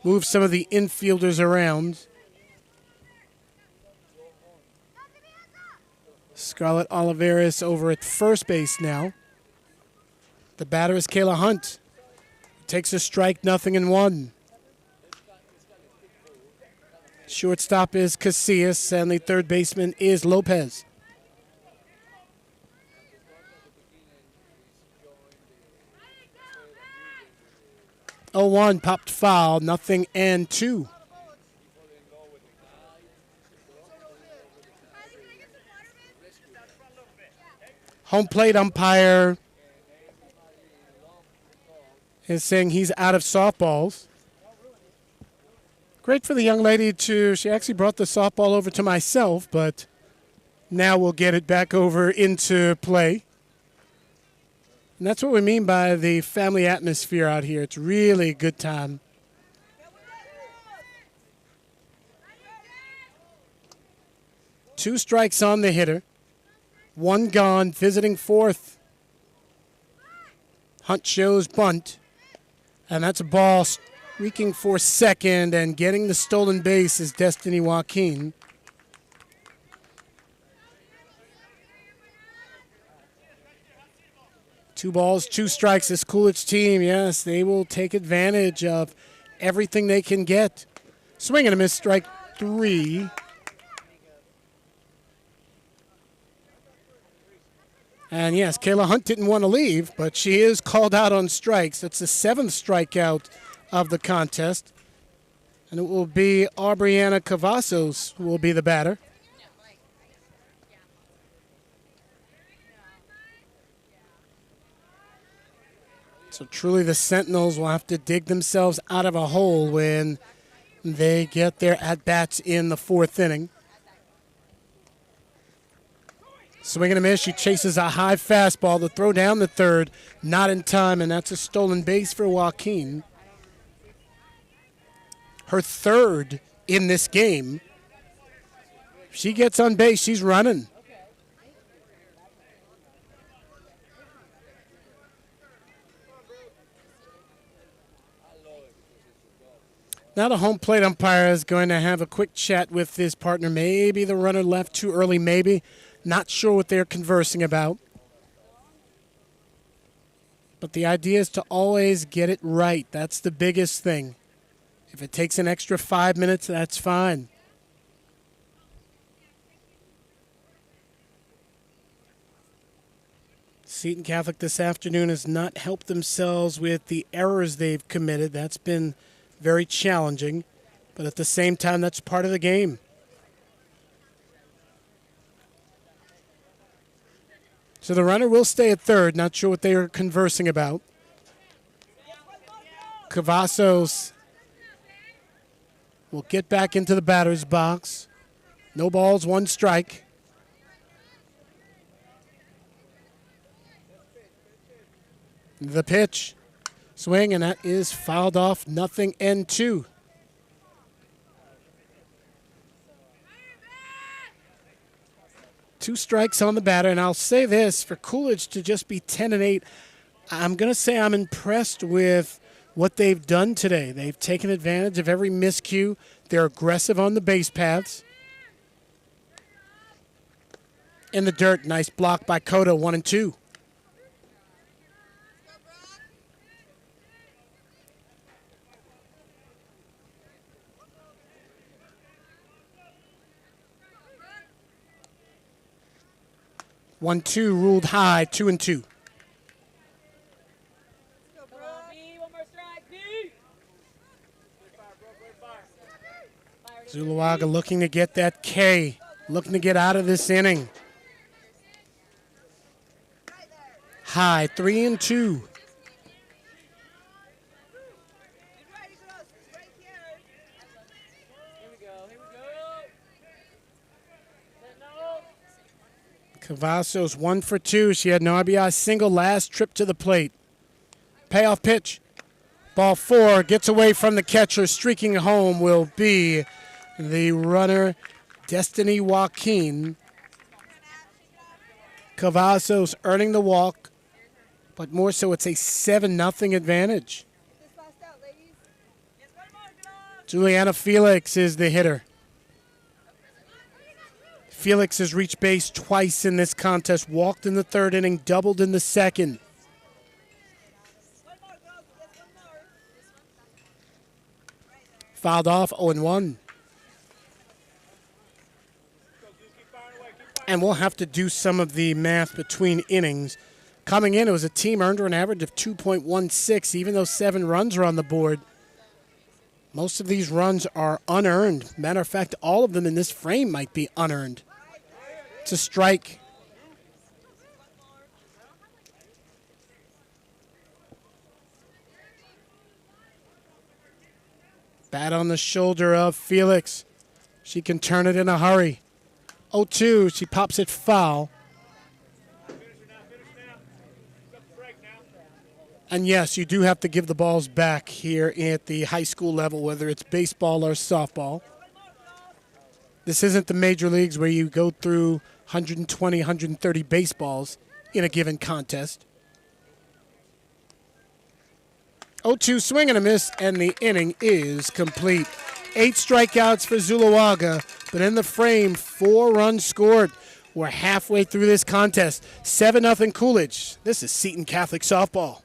move some of the infielders around. Scarlett Oliveras over at first base now. The batter is Kayla Hunt. Takes a strike, 0-1. Shortstop is Casillas, and the third baseman is Lopez. 0-1, popped foul, 0-2. Home plate umpire is saying he's out of softballs. Great for the young lady she actually brought the softball over to myself, but now we'll get it back over into play. And that's what we mean by the family atmosphere out here. It's really a good time. Two strikes on the hitter. One gone, visiting fourth. Hunt shows bunt. And that's a ball streaking for second, and getting the stolen base is Destiny Joaquin. Two balls, two strikes. This Coolidge team, yes, they will take advantage of everything they can get. Swing and a miss, strike three. And yes, Kayla Hunt didn't want to leave, but she is called out on strikes. That's the 7th strikeout of the contest. And it will be Aubriana Cavazos who will be the batter. So truly the Sentinels will have to dig themselves out of a hole when they get their at-bats in the 4th inning. Swing and a miss. She chases a high fastball to throw down the third. Not in time, and that's a stolen base for Joaquin. Her 3rd in this game. If she gets on base, she's running. Now the home plate umpire is going to have a quick chat with his partner. Maybe the runner left too early, maybe. Not sure what they're conversing about. But the idea is to always get it right. That's the biggest thing. If it takes an extra 5 minutes, that's fine. Seton Catholic this afternoon has not helped themselves with the errors they've committed. That's been very challenging, but at the same time, that's part of the game. So the runner will stay at third. Not sure what they are conversing about. Cavazos will get back into the batter's box. No balls, one strike. The pitch. Swing, and that is fouled off. 0-2. Two strikes on the batter, and I'll say this, for Coolidge to just be 10-8, I'm going to say I'm impressed with what they've done today. They've taken advantage of every miscue. They're aggressive on the base paths. In the dirt, nice block by Cota, 1-2. One, two, ruled high, 2-2. Zuluaga looking to get that K, looking to get out of this inning. High, 3-2. Cavazos 1 for 2. She had no RBI single last trip to the plate. Payoff pitch. Ball 4 gets away from the catcher. Streaking home will be the runner, Destiny Joaquin. Cavazos earning the walk, but more so it's a 7-0 advantage. Juliana Felix is the hitter. Felix has reached base twice in this contest, walked in the 3rd inning, doubled in the 2nd. Fouled off, 0-1. And we'll have to do some of the math between innings. Coming in, it was a team earned an average of 2.16, even though 7 runs are on the board. Most of these runs are unearned. Matter of fact, all of them in this frame might be unearned. It's a strike. Bat on the shoulder of Felix. She can turn it in a hurry. 0-2, she pops it foul. And yes, you do have to give the balls back here at the high school level, whether it's baseball or softball. This isn't the major leagues where you go through 120, 130 baseballs in a given contest. 0-2 swing and a miss, and the inning is complete. 8 strikeouts for Zuluaga, but in the frame, 4 runs scored. We're halfway through this contest. 7-0 Coolidge. This is Seton Catholic softball.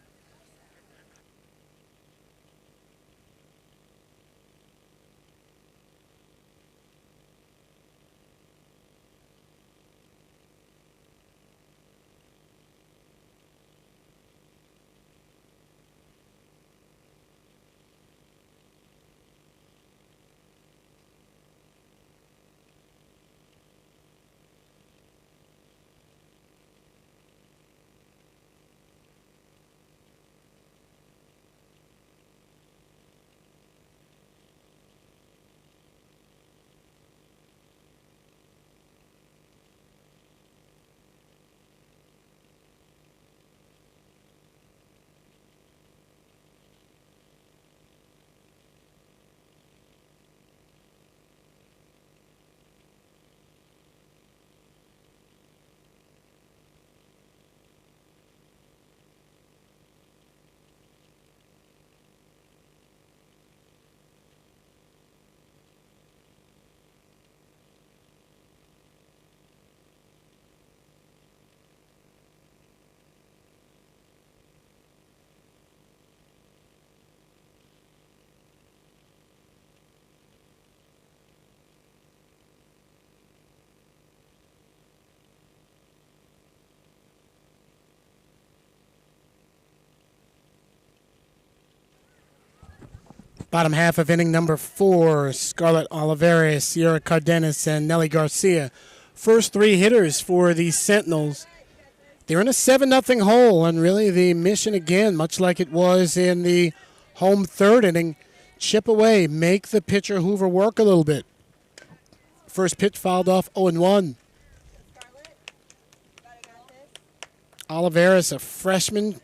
Bottom half of inning number 4, Scarlett Olivares, Sierra Cardenas, and Nelly Garcia. First 3 hitters for the Sentinels. They're in a 7-0 hole, and really the mission again, much like it was in the home 3rd inning, chip away, make the pitcher Hoover work a little bit. First pitch fouled off 0-1. Olivares, a freshman,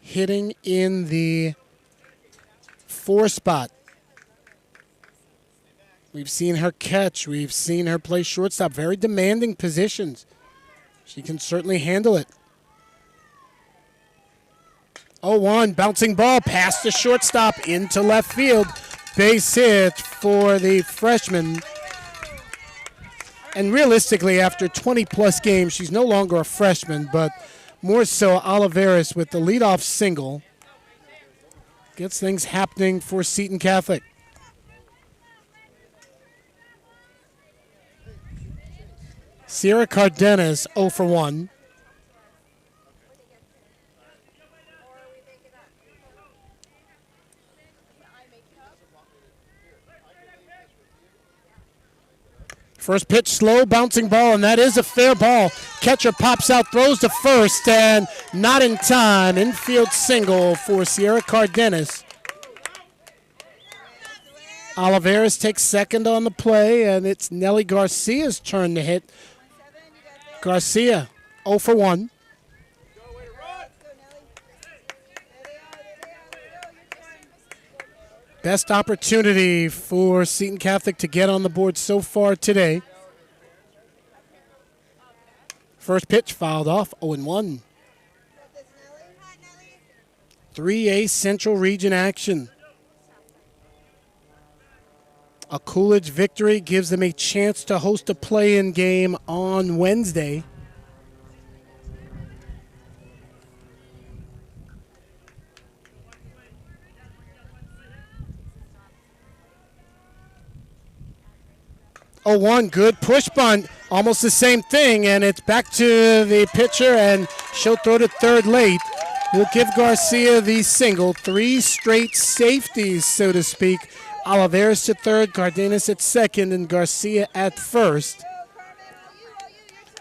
hitting in the 4 spot. We've seen her catch. We've seen her play shortstop. Very demanding positions. She can certainly handle it. 0-1, bouncing ball past the shortstop into left field. Base hit for the freshman. And realistically, after 20-plus games, she's no longer a freshman, but more so Olivares with the leadoff single. Gets things happening for Seton Catholic. Sierra Cardenas 0 for 1. First pitch, slow bouncing ball, and that is a fair ball. Catcher pops out, throws to first, and not in time. Infield single for Sierra Cardenas. Olivares takes second on the play, and it's Nelly Garcia's turn to hit. Garcia 0 for 1. Best opportunity for Seton Catholic to get on the board so far today. First pitch fouled off, 0-1. 3A Central Region action. A Coolidge victory gives them a chance to host a play-in game on Wednesday. Oh, one good push bunt, almost the same thing, and it's back to the pitcher, and she'll throw to third late. We'll give Garcia the single. 3 straight safeties, so to speak. Olivares to third, Cardenas at second, and Garcia at first.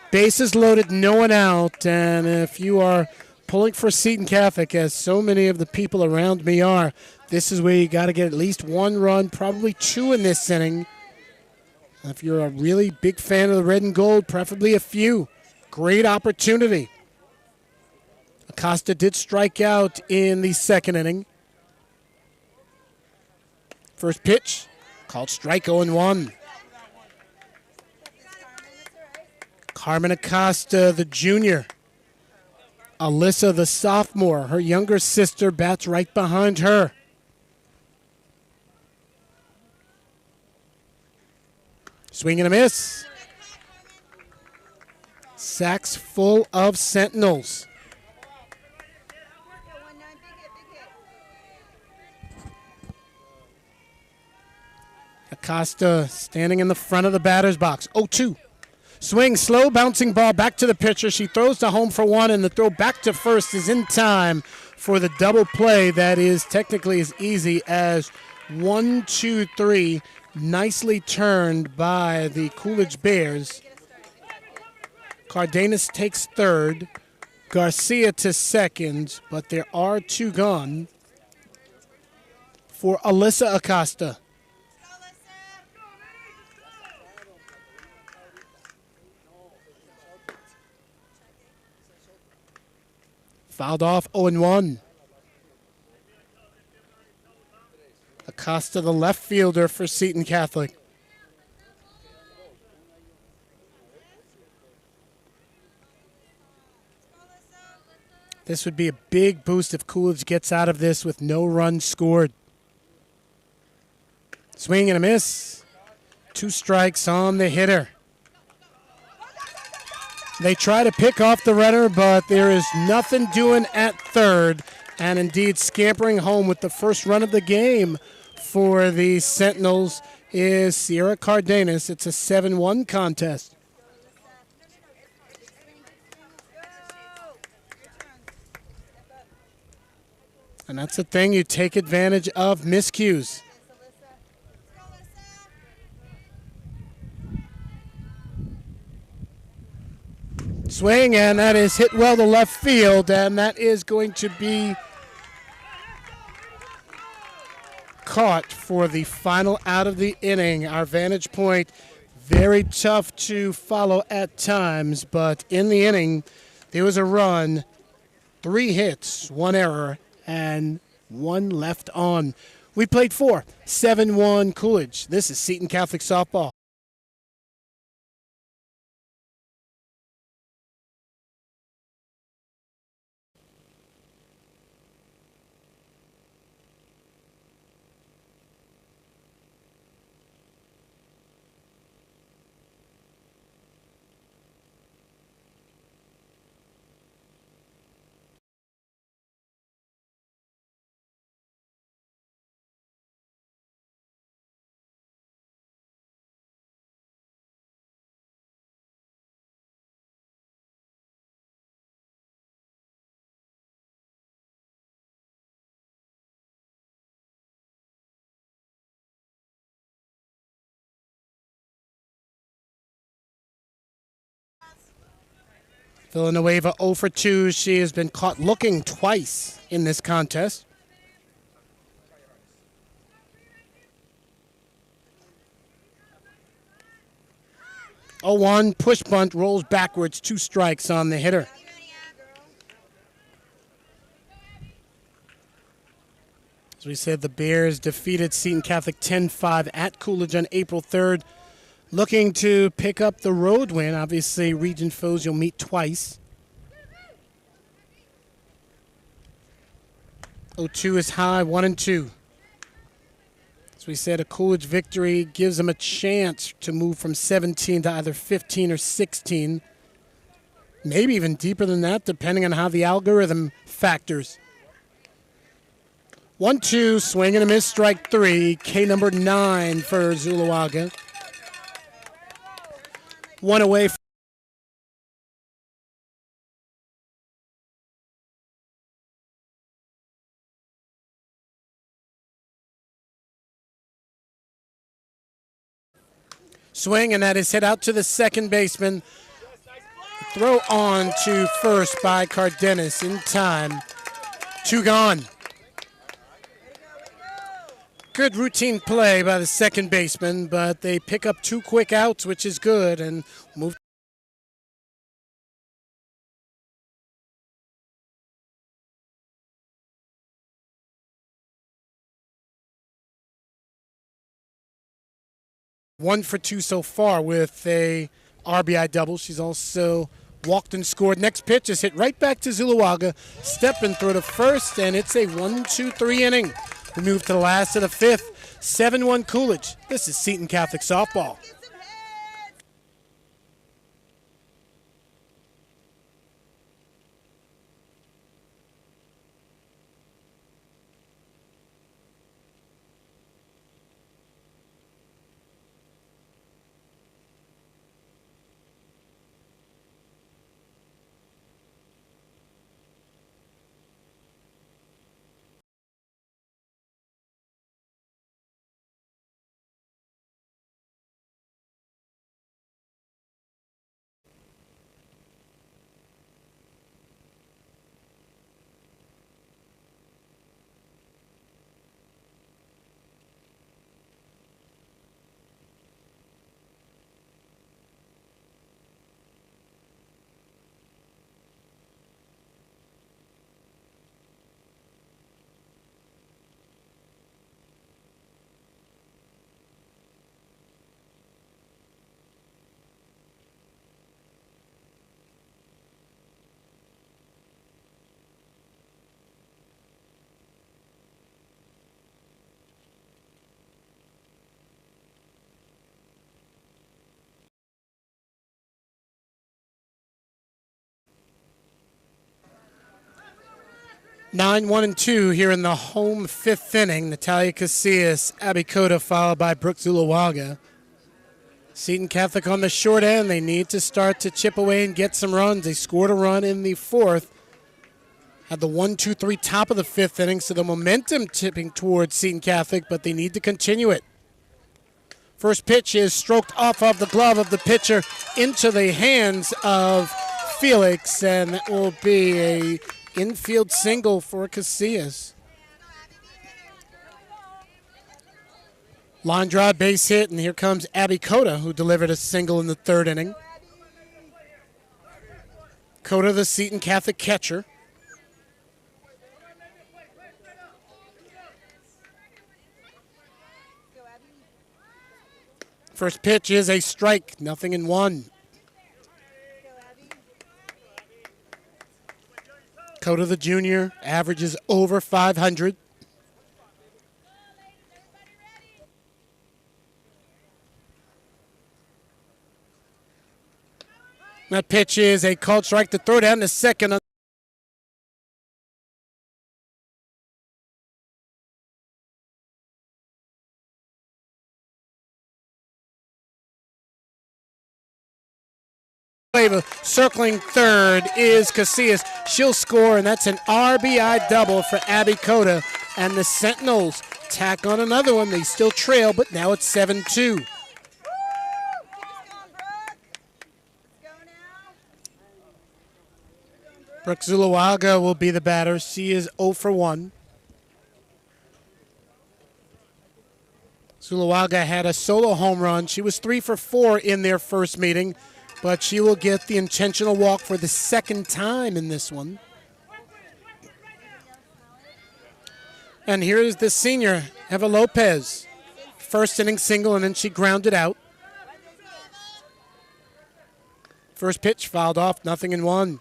Bases loaded, no one out, and if you are pulling for Seton Catholic, as so many of the people around me are, this is where you got to get at least 1 run, probably 2 in this inning. If you're a really big fan of the red and gold, preferably a few. Great opportunity. Acosta did strike out in the 2nd inning. First pitch, called strike 0-1. Carmen Acosta, the junior. Alyssa, the sophomore. Her younger sister bats right behind her. Swing and a miss. Sacks full of Sentinels. Acosta standing in the front of the batter's box. 0-2. Swing, slow, bouncing ball back to the pitcher. She throws to home for one, and the throw back to first is in time for the double play that is technically as easy as 1, 2, 3. Nicely turned by the Coolidge Bears. Cardenas takes third. Garcia to second, but there are two gone for Alyssa Acosta. Fouled off, 0-1. Acosta, the left fielder for Seton Catholic. This would be a big boost if Coolidge gets out of this with no runs scored. Swing and a miss. 2 strikes on the hitter. They try to pick off the runner, but there is nothing doing at third. And indeed, scampering home with the first run of the game for the Sentinels is Sierra Cardenas. It's a 7-1 contest. And that's the thing, you take advantage of miscues. Swing, and that is hit well to left field, and that is going to be caught for the final out of the inning. Our vantage point, very tough to follow at times, but in the inning, there was a run, 3 hits, 1 error, and 1 left on. We played 4, 7-1 Coolidge. This is Seton Catholic Softball. Villanueva 0 for 2. She has been caught looking twice in this contest. Oh, 1 push bunt rolls backwards, 2 strikes on the hitter. As we said, the Bears defeated Seton Catholic 10-5 at Coolidge on April 3rd. Looking to pick up the road win. Obviously, region foes you'll meet twice. 0-2 is high, 1-2. As we said, a Coolidge victory gives them a chance to move from 17 to either 15 or 16. Maybe even deeper than that, depending on how the algorithm factors. 1-2, swing and a miss, strike 3. K number 9 for Zuluaga. 1 away. Swing, and that is hit out to the second baseman. Throw on to first by Cardenas in time. 2 gone. Good routine play by the second baseman, but they pick up 2 quick outs, which is good, and move. One for 2 so far with a RBI double. She's also walked and scored. Next pitch is hit right back to Zuluaga. Stepping through to first, and it's a 1-2-3 inning. We move to the last of the fifth. 7-1 Coolidge. This is Seton Catholic softball. Nine, 1-2 here in the home fifth inning. Natalia Casillas, Abby Cota, followed by Brooke Zuluaga. Seton Catholic on the short end. They need to start to chip away and get some runs. They scored a run in the fourth. Had the 1-2-3 top of the fifth inning, so the momentum tipping towards Seton Catholic, but they need to continue it. First pitch is stroked off of the glove of the pitcher into the hands of Felix, and that will be a infield single for Casillas. Line drive, base hit, and here comes Abby Cota, who delivered a single in the third inning. Cota, the Seton Catholic catcher. First pitch is a strike, 0-1. Cota, the junior, averages over 500. That pitch is a called strike to throw down to second. Circling third is Casillas. She'll score, and that's an RBI double for Abby Cota. And the Sentinels tack on another one. They still trail, but now it's 7-2. Brooke Zuluaga will be the batter. She is 0 for 1. Zuluaga had a solo home run. She was 3 for 4 in their first meeting, but she will get the intentional walk for the second time in this one. And here is the senior, Eva Lopez. First inning single, and then she grounded out. First pitch fouled off, 0-1.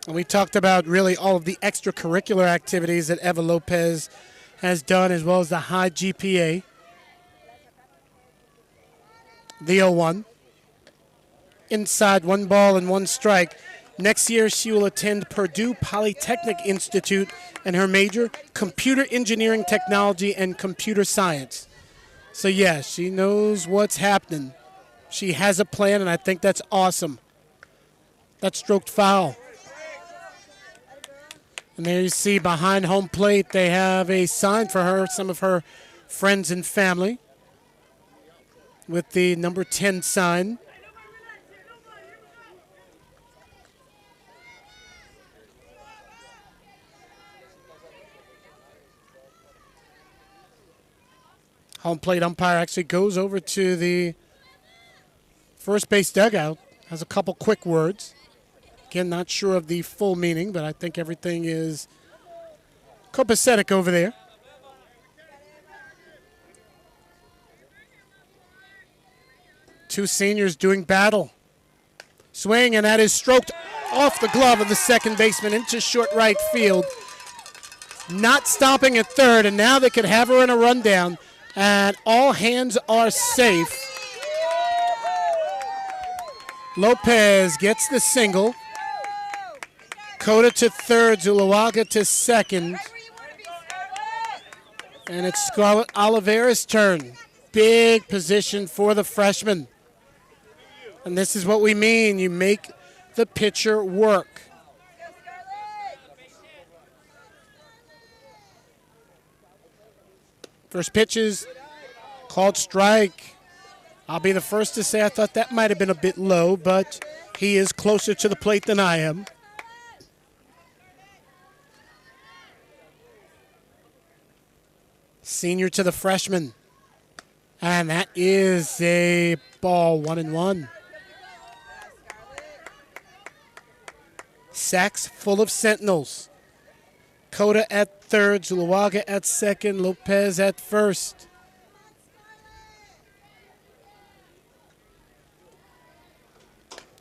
And we talked about really all of the extracurricular activities that Eva Lopez has done, as well as the high GPA. The 0-1. Inside, 1 ball and 1 strike. Next year, she will attend Purdue Polytechnic Institute, and her major, computer engineering technology and computer science. So, yeah, she knows what's happening. She has a plan, and I think that's awesome. That stroked foul. And there you see behind home plate, they have a sign for her, some of her friends and family, with the number 10 sign. Home plate umpire actually goes over to the first base dugout, has a couple quick words. Again, not sure of the full meaning, but I think everything is copacetic over there. Two seniors doing battle. Swing, and that is stroked off the glove of the second baseman into short right field. Not stopping at third, and now they could have her in a rundown, and all hands are safe. Lopez gets the single. Cota to third, Zuluaga to second. And it's Scarlett Oliveira's turn. Big position for the freshman. And this is what we mean. You make the pitcher work. First pitch is called strike. I'll be the first to say I thought that might have been a bit low, but he is closer to the plate than I am. Senior to the freshman. And that is a ball, 1-1. Sacks full of Sentinels. Cota at third, Zuluaga at second, Lopez at first.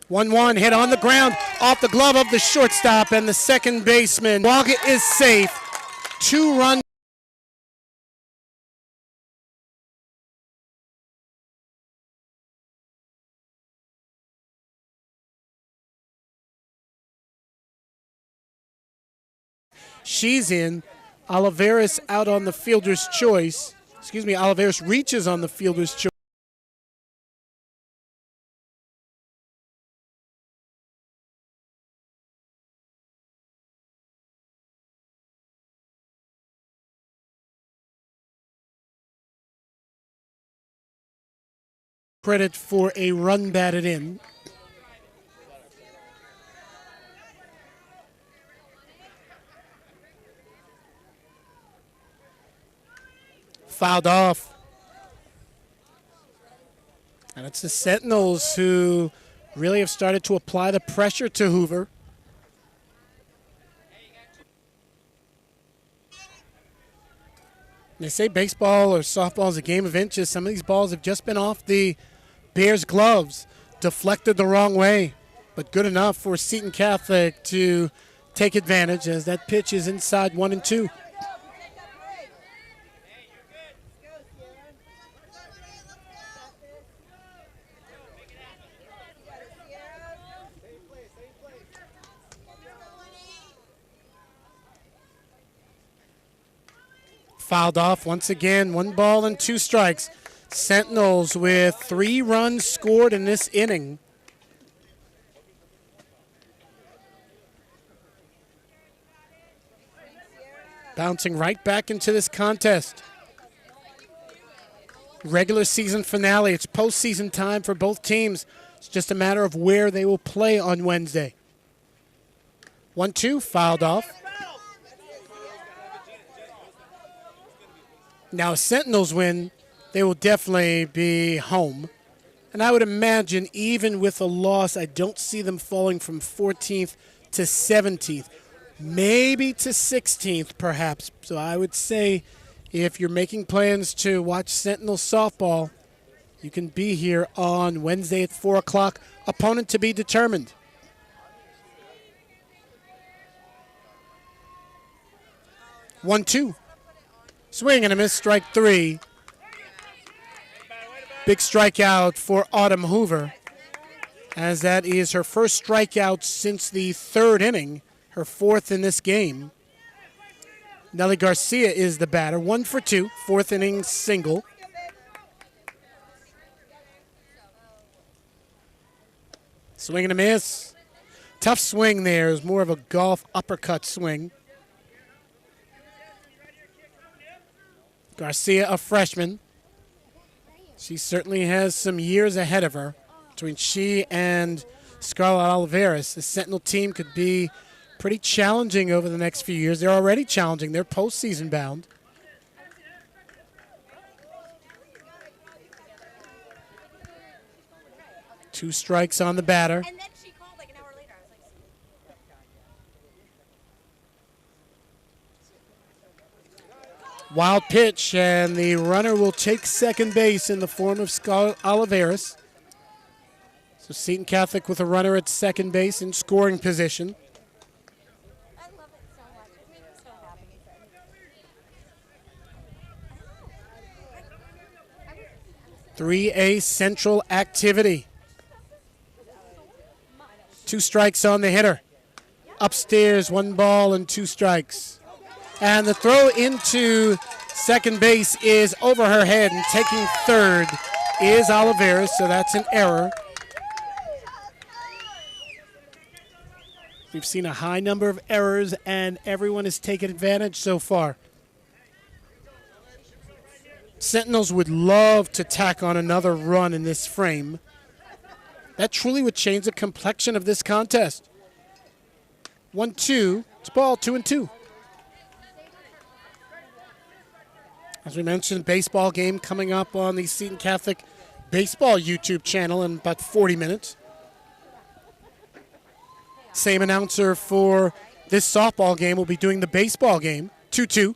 One hit on the ground off the glove of the shortstop and the second baseman. Zuluaga is safe. 2-run. She's in. Oliveris out on the fielder's choice. Oliveris reaches on the fielder's choice. Credit for a run batted in. Fouled off. And it's the Sentinels who really have started to apply the pressure to Hoover. They say baseball or softball is a game of inches. Some of these balls have just been off the Bears' gloves, deflected the wrong way, but good enough for Seton Catholic to take advantage as that pitch is inside 1-2. Fouled off once again, 1 ball and 2 strikes. Sentinels with 3 runs scored in this inning. Bouncing right back into this contest. Regular season finale. It's postseason time for both teams. It's just a matter of where they will play on Wednesday. 1-2, fouled off. Now, Sentinels win, they will definitely be home. And I would imagine even with a loss, I don't see them falling from 14th to 17th. Maybe to 16th, perhaps. So I would say if you're making plans to watch Sentinel softball, you can be here on Wednesday at 4 o'clock. Opponent to be determined. One-two. Swing and a miss, strike 3. Big strikeout for Autumn Hoover, as that is her first strikeout since the 3rd inning, her 4th in this game. Nelly Garcia is the batter, 1 for 2, 4th inning single. Swing and a miss. Tough swing there. It was more of a golf uppercut swing. Garcia, a freshman. She certainly has some years ahead of her. Between she and Scarlett Oliveris, the Sentinel team could be pretty challenging over the next few years. They're already challenging. They're postseason bound. Two strikes on the batter. Wild pitch, and the runner will take second base in the form of Scott Oliveris. So Seton Catholic with a runner at second base in scoring position. 3A Central activity. 2 strikes on the hitter. Upstairs, 1 ball and 2 strikes. And the throw into second base is over her head, and taking third is Oliveira, so that's an error. We've seen a high number of errors, and everyone has taken advantage so far. Sentinels would love to tack on another run in this frame. That truly would change the complexion of this contest. 1-2, it's ball 2-2. As we mentioned, baseball game coming up on the Seton Catholic Baseball YouTube channel in about 40 minutes. Same announcer for this softball game will be doing the baseball game. 2-2.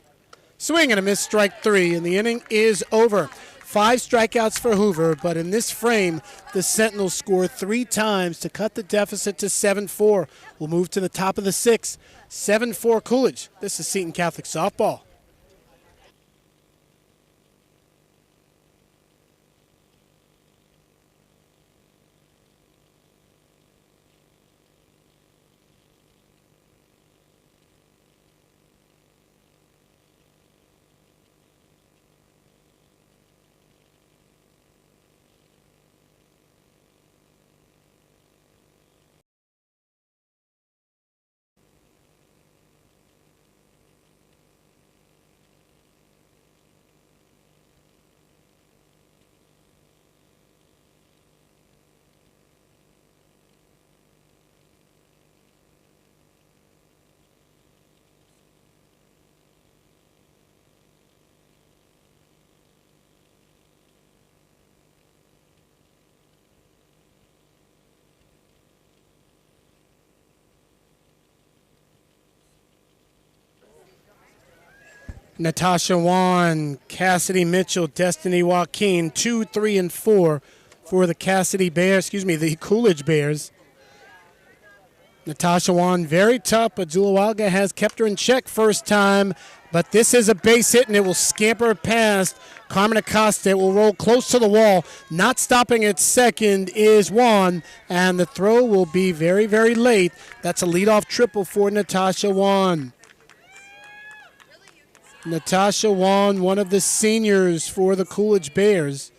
Swing and a miss, strike 3, and the inning is over. 5 strikeouts for Hoover, but in this frame, the Sentinels score 3 times to cut the deficit to 7-4. We'll move to the top of the 6th. 7-4 Coolidge. This is Seton Catholic softball. Natasha Wan, Cassidy Mitchell, Destiny Joaquin, 2, 3, and 4 for the the Coolidge Bears. Natasha Wan very tough, but Zulawaga has kept her in check first time, but this is a base hit and it will scamper past Carmen Acosta. It will roll close to the wall. Not stopping at second is Wan, and the throw will be very, very late. That's a leadoff triple for Natasha Wan. Natasha Wan, one of the seniors for the Coolidge Bears.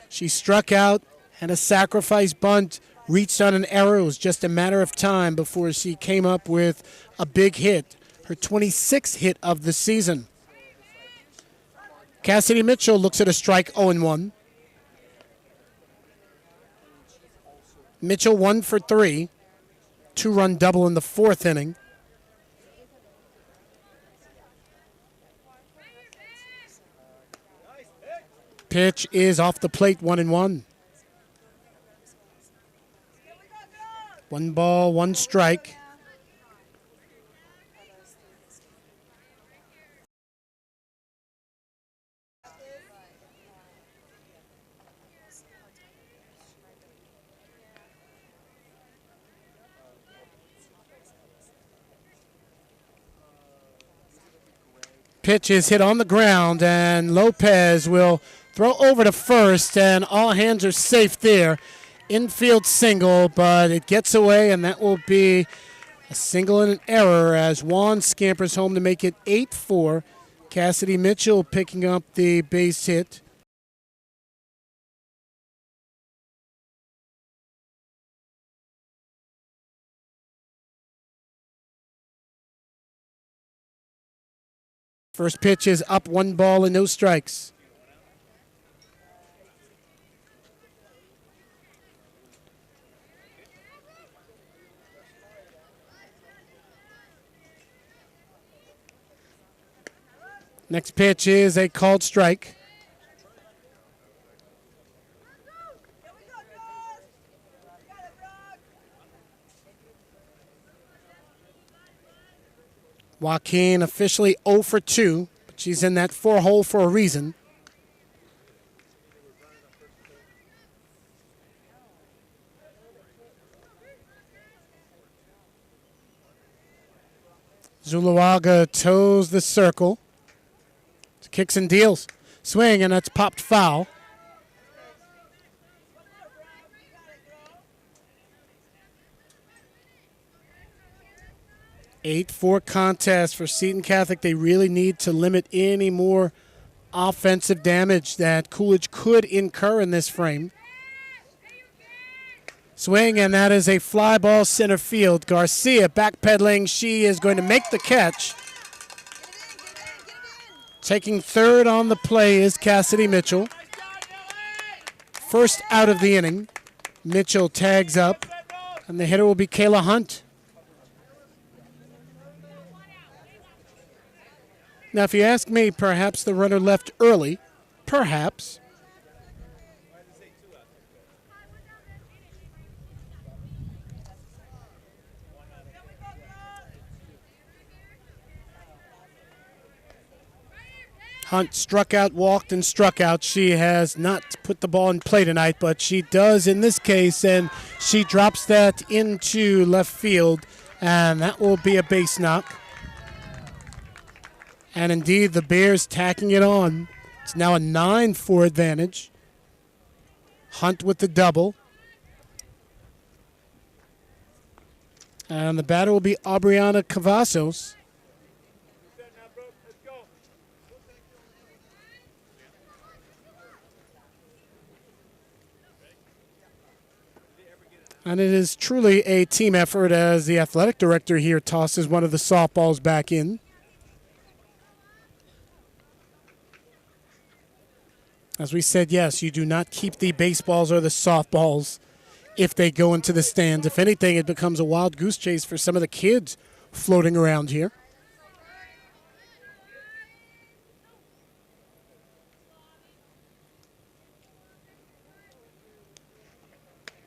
She struck out, and a sacrifice bunt, reached on an error. It was just a matter of time before she came up with a big hit, her 26th hit of the season. Cassidy Mitchell looks at a strike, 0-1. Mitchell 1 for 3, 2-run double in the 4th inning. Pitch is off the plate, 1-1. 1 ball, 1 strike. Pitch is hit on the ground, and Lopez will throw over to first, and all hands are safe there. Infield single, but it gets away, and that will be a single and an error as Juan scampers home to make it 8-4. Cassidy Mitchell picking up the base hit. First pitch is up, 1 ball and no strikes. Next pitch is a called strike. Joaquin officially 0 for 2, but She's in that 4 hole for a reason. Zuluaga toes the circle. Kicks and deals. Swing, and that's popped foul. Eight-4 contest for Seton Catholic. They really need to limit any more offensive damage that Coolidge could incur in this frame. Swing, and that is a fly ball center field. Garcia backpedaling. She is going to make the catch. Taking third on the play is Cassidy Mitchell. First out of the inning. Mitchell tags up, and the hitter will be Kayla Hunt. Now, if you ask me, perhaps the runner left early. Perhaps. Hunt struck out, walked, and struck out. She has not put the ball in play tonight, but she does in this case, and she drops that into left field, and that will be a base knock. And indeed, the Bears tacking it on. It's now a 9-4 advantage. Hunt with the double. And the batter will be Aubriana Cavazos. And it is truly a team effort as the athletic director here tosses one of the softballs back in. As we said, yes, you do not keep the baseballs or the softballs if they go into the stands. If anything, it becomes a wild goose chase for some of the kids floating around here.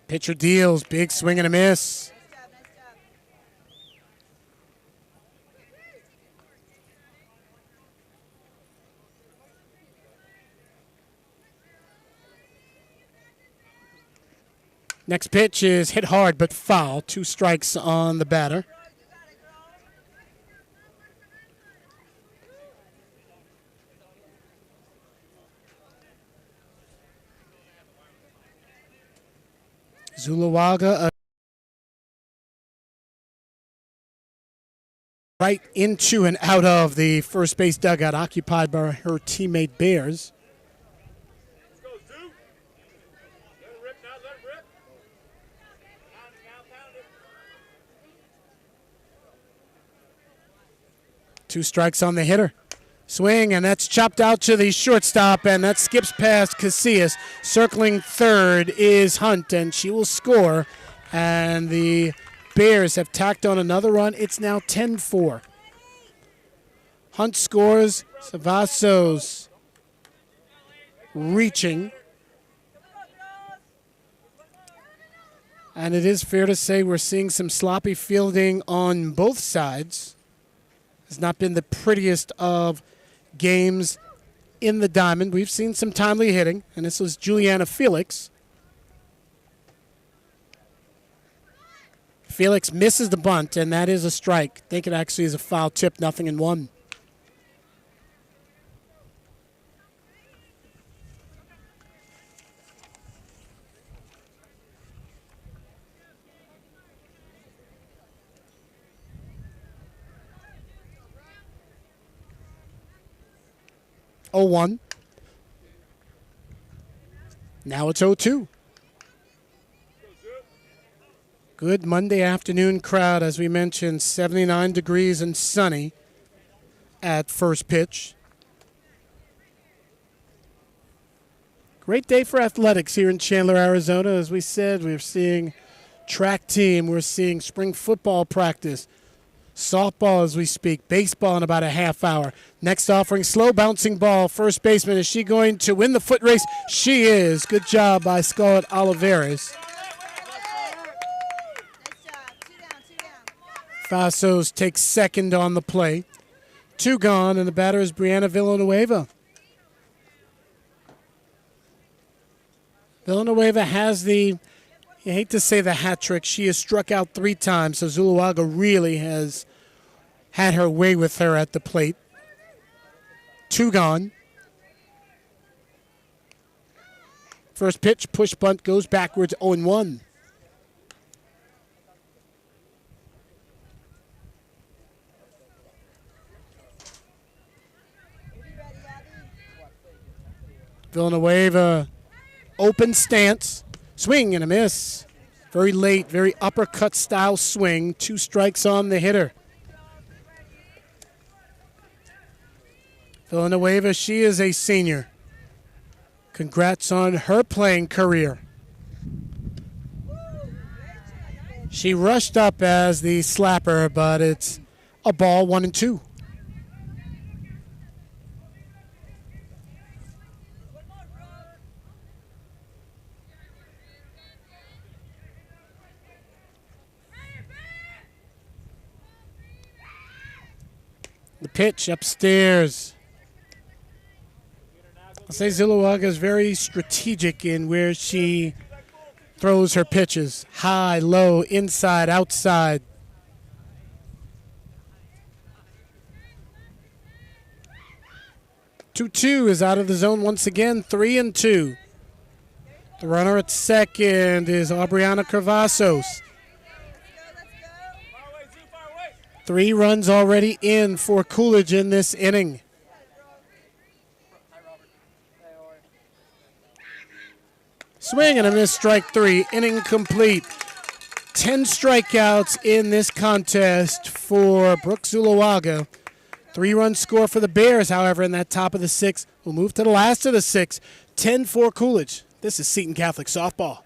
Pitcher deals, big swing and a miss. Next pitch is hit hard but foul. 2 strikes on the batter. Zuluaga right into and out of the first base dugout occupied by her teammate Bears. Two strikes on the hitter. Swing, and that's chopped out to the shortstop, and that skips past Casillas. Circling third is Hunt, and she will score. And the Bears have tacked on another run. It's now 10-4. Hunt scores. Savassos reaching. And it is fair to say we're seeing some sloppy fielding on both sides. Has not been the prettiest of games in the diamond. We've seen some timely hitting, and this was Juliana Felix. Felix misses the bunt, and that is a strike. I think it actually is a foul tip, 0-1. Oh-1. Now it's 0-2. Good Monday afternoon crowd, as we mentioned, 79 degrees and sunny at first pitch. Great day for athletics here in Chandler, Arizona. As we said, we're seeing track team, we're seeing spring football practice, softball as we speak, baseball in about a half hour. Next offering, slow bouncing ball. First baseman, is she going to win the foot race? She is. Good job by Scarlett Olivares. Fassos takes second on the play. Two gone, and the batter is Brianna Villanueva. Villanueva has the, you hate to say the hat trick, she has struck out 3 times, so Zuluaga really has had her way with her at the plate. Two gone. First pitch, push bunt, goes backwards, 0-1. Villanueva, open stance, swing and a miss. Very late, very uppercut style swing. 2 strikes on the hitter. Villanueva, she is a senior. Congrats on her playing career. She rushed up as the slapper, but it's a ball, 1-2. The pitch upstairs. I'll say Zuluaga is very strategic in where she throws her pitches. High, low, inside, outside. Two is out of the zone once again, 3-2. The runner at second is Aubriana Cravassos. 3 runs already in for Coolidge in this inning. Swing and a miss, strike 3, inning complete. 10 strikeouts in this contest for Brooke Zuluaga. 3-run score for the Bears, however, in that top of the 6th. We'll move to the last of the 6th. 10 for Coolidge. This is Seton Catholic softball.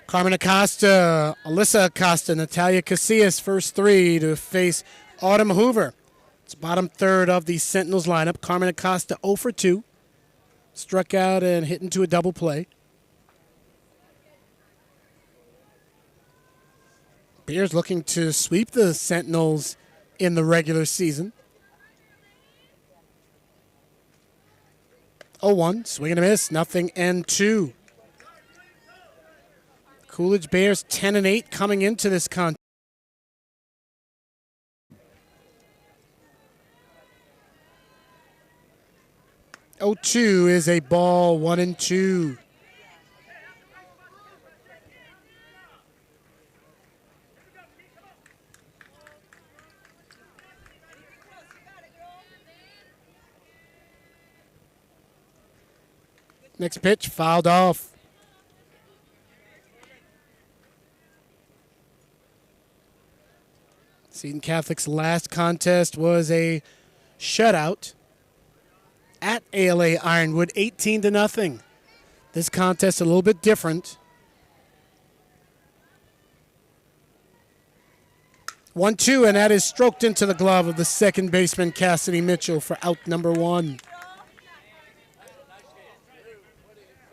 Carmen Acosta, Alyssa Acosta, Natalia Casillas, first 3 to face Autumn Hoover. It's bottom third of the Sentinels lineup. Carmen Acosta 0 for 2. Struck out and hit into a double play. Bears looking to sweep the Sentinels in the regular season. 0-1, swing and a miss, nothing and 2. Coolidge Bears 10-8 coming into this contest. Oh, 2 is a ball, 1-2. Next pitch, fouled off. Seton Catholic's last contest was a shutout at ALA Ironwood, 18-0. This contest a little bit different. 1-2, and that is stroked into the glove of the second baseman, Cassidy Mitchell, for out number 1.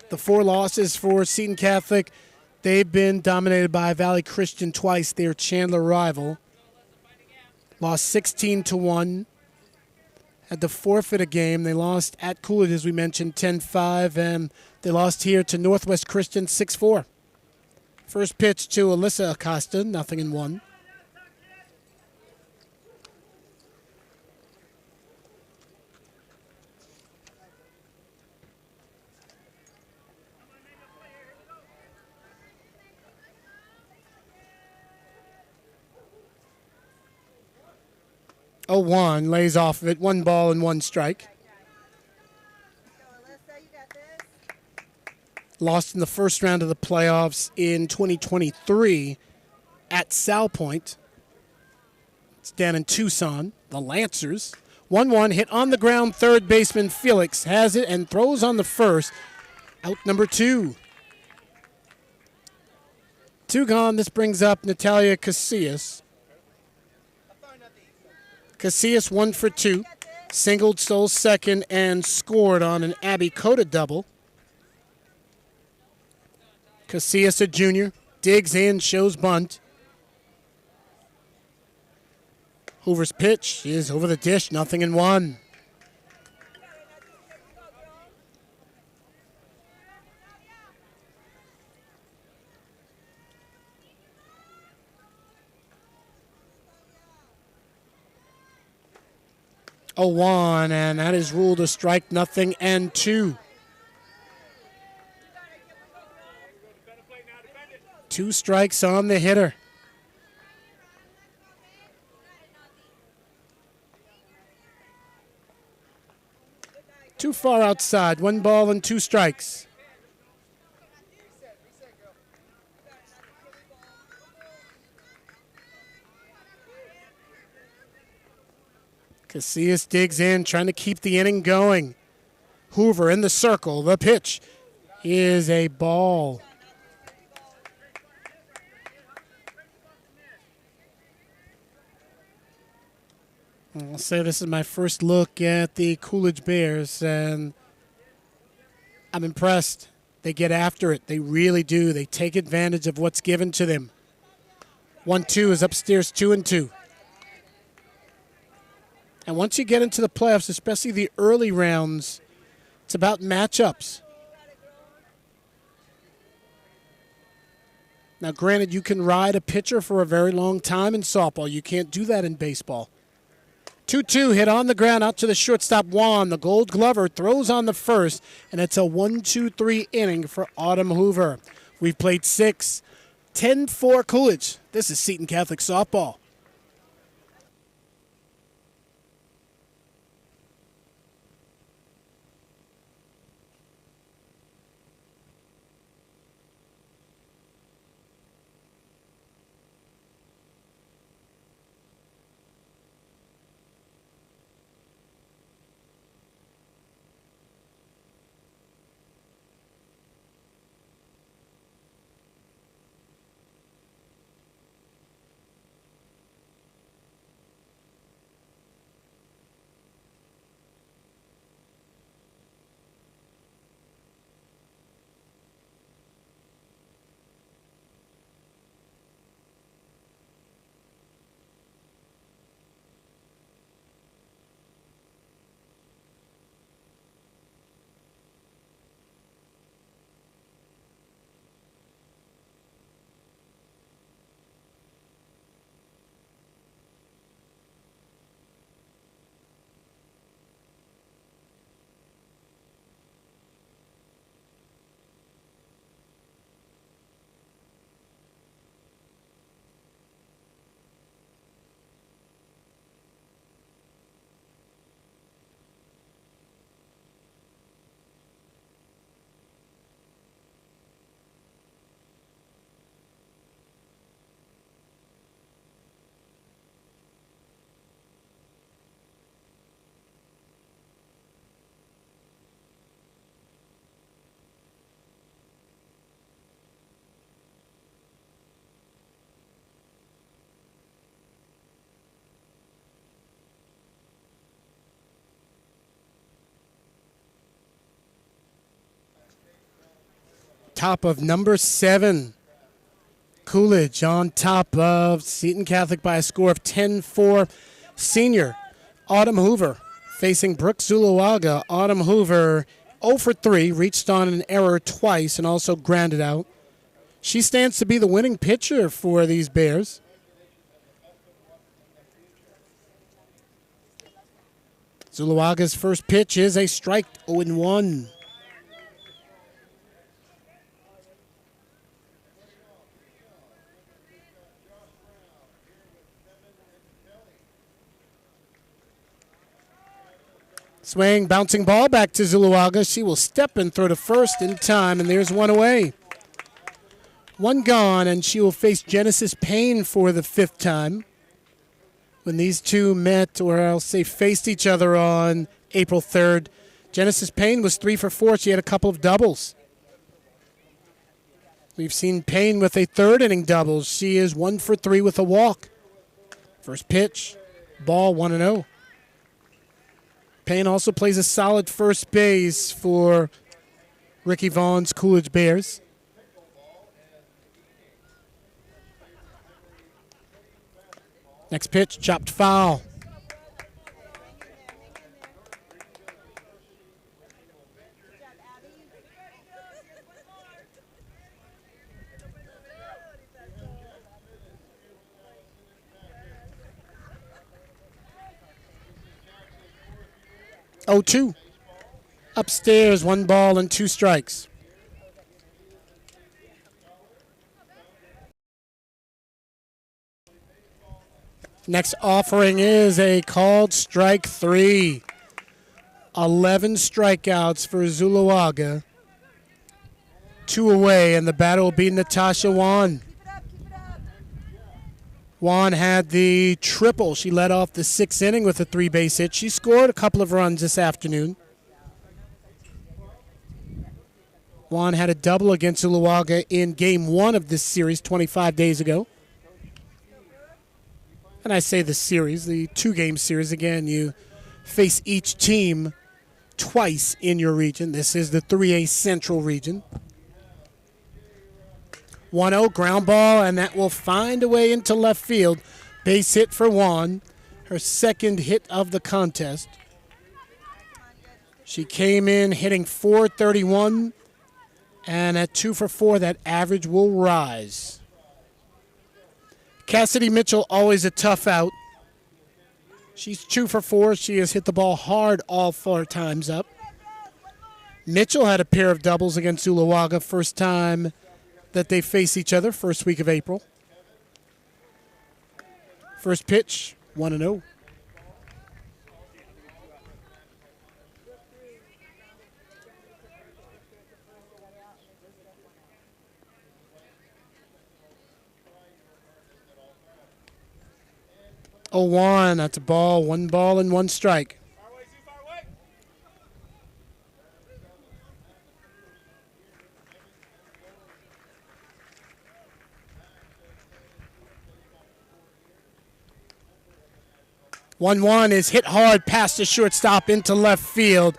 The 4 losses for Seton Catholic, they've been dominated by Valley Christian twice, their Chandler rival. Lost 16-1. Had to forfeit a game. They lost at Coolidge, as we mentioned, 10-5, and they lost here to Northwest Christian 6-4. First pitch to Alyssa Acosta, 0-1. Oh, 1 lays off of it. 1 ball and 1 strike. Lost in the first round of the playoffs in 2023 at Sal Point. It's down in Tucson. The Lancers. 1-1 hit on the ground. Third baseman Felix has it and throws on the first. Out number 2. 2 gone. This brings up Natalia Casillas. Casillas 1 for 2. Singled, stole second, and scored on an Abby Cota double. Casillas, a junior, digs in, shows bunt. Hoover's pitch is over the dish, 0-1. A 1, and that is ruled a strike, 0-2. 2 strikes on the hitter. Too far outside. 1 ball and 2 strikes. Casillas digs in, trying to keep the inning going. Hoover in the circle. The pitch is a ball. I'll say this is my first look at the Coolidge Bears, and I'm impressed. They get after it. They really do. They take advantage of what's given to them. 1-2 is upstairs, 2-2. And once you get into the playoffs, especially the early rounds, it's about matchups. Now, granted, you can ride a pitcher for a very long time in softball. You can't do that in baseball. 2-2 hit on the ground out to the shortstop, Juan. The Gold Glover throws on the first, and it's a 1-2-3 inning for Autumn Hoover. We've played 6, 10-4 Coolidge. This is Seton Catholic softball. top of number 7. Coolidge on top of Seton Catholic by a score of 10-4. Senior Autumn Hoover facing Brooke Zuluaga. Autumn Hoover 0 for 3, reached on an error twice and also grounded out. She stands to be the winning pitcher for these Bears. Zuluaga's first pitch is a strike, 0-1. Swing, bouncing ball back to Zuluaga. She will step and throw to first in time, and there's one away. One gone, and she will face Genesis Payne for the 5th time. When these two met, or I'll say faced each other on April 3rd, Genesis Payne was 3 for 4. She had a couple of doubles. We've seen Payne with a 3rd inning double. She is 1 for 3 with a walk. First pitch, ball 1-0. Payne also plays a solid first base for Ricky Vaughn's Coolidge Bears. Next pitch, chopped foul. Oh, 2. Upstairs, 1 ball and 2 strikes. Next offering is a called strike 3. 11 strikeouts for Zuluaga. 2 away, and the batter will be Natasha Wan. Wan had the triple. She led off the 6th inning with a 3-base hit. She scored a couple of runs this afternoon. Wan had a double against Zuluaga in Game 1 of this series 25 days ago. And I say the series, the 2-game series. Again, you face each team twice in your region. This is the 3A Central region. 1-0 ground ball, and that will find a way into left field. Base hit for Juan, her 2nd hit of the contest. She came in hitting .431, and at 2 for 4, that average will rise. Cassidy Mitchell, always a tough out. She's 2 for 4. She has hit the ball hard all 4 times up. Mitchell had a pair of doubles against Zuluaga, first time that they face each other, first week of April. First pitch, 1-0. Oh, 1, that's a ball, 1 ball and 1 strike. One is hit hard past the shortstop into left field.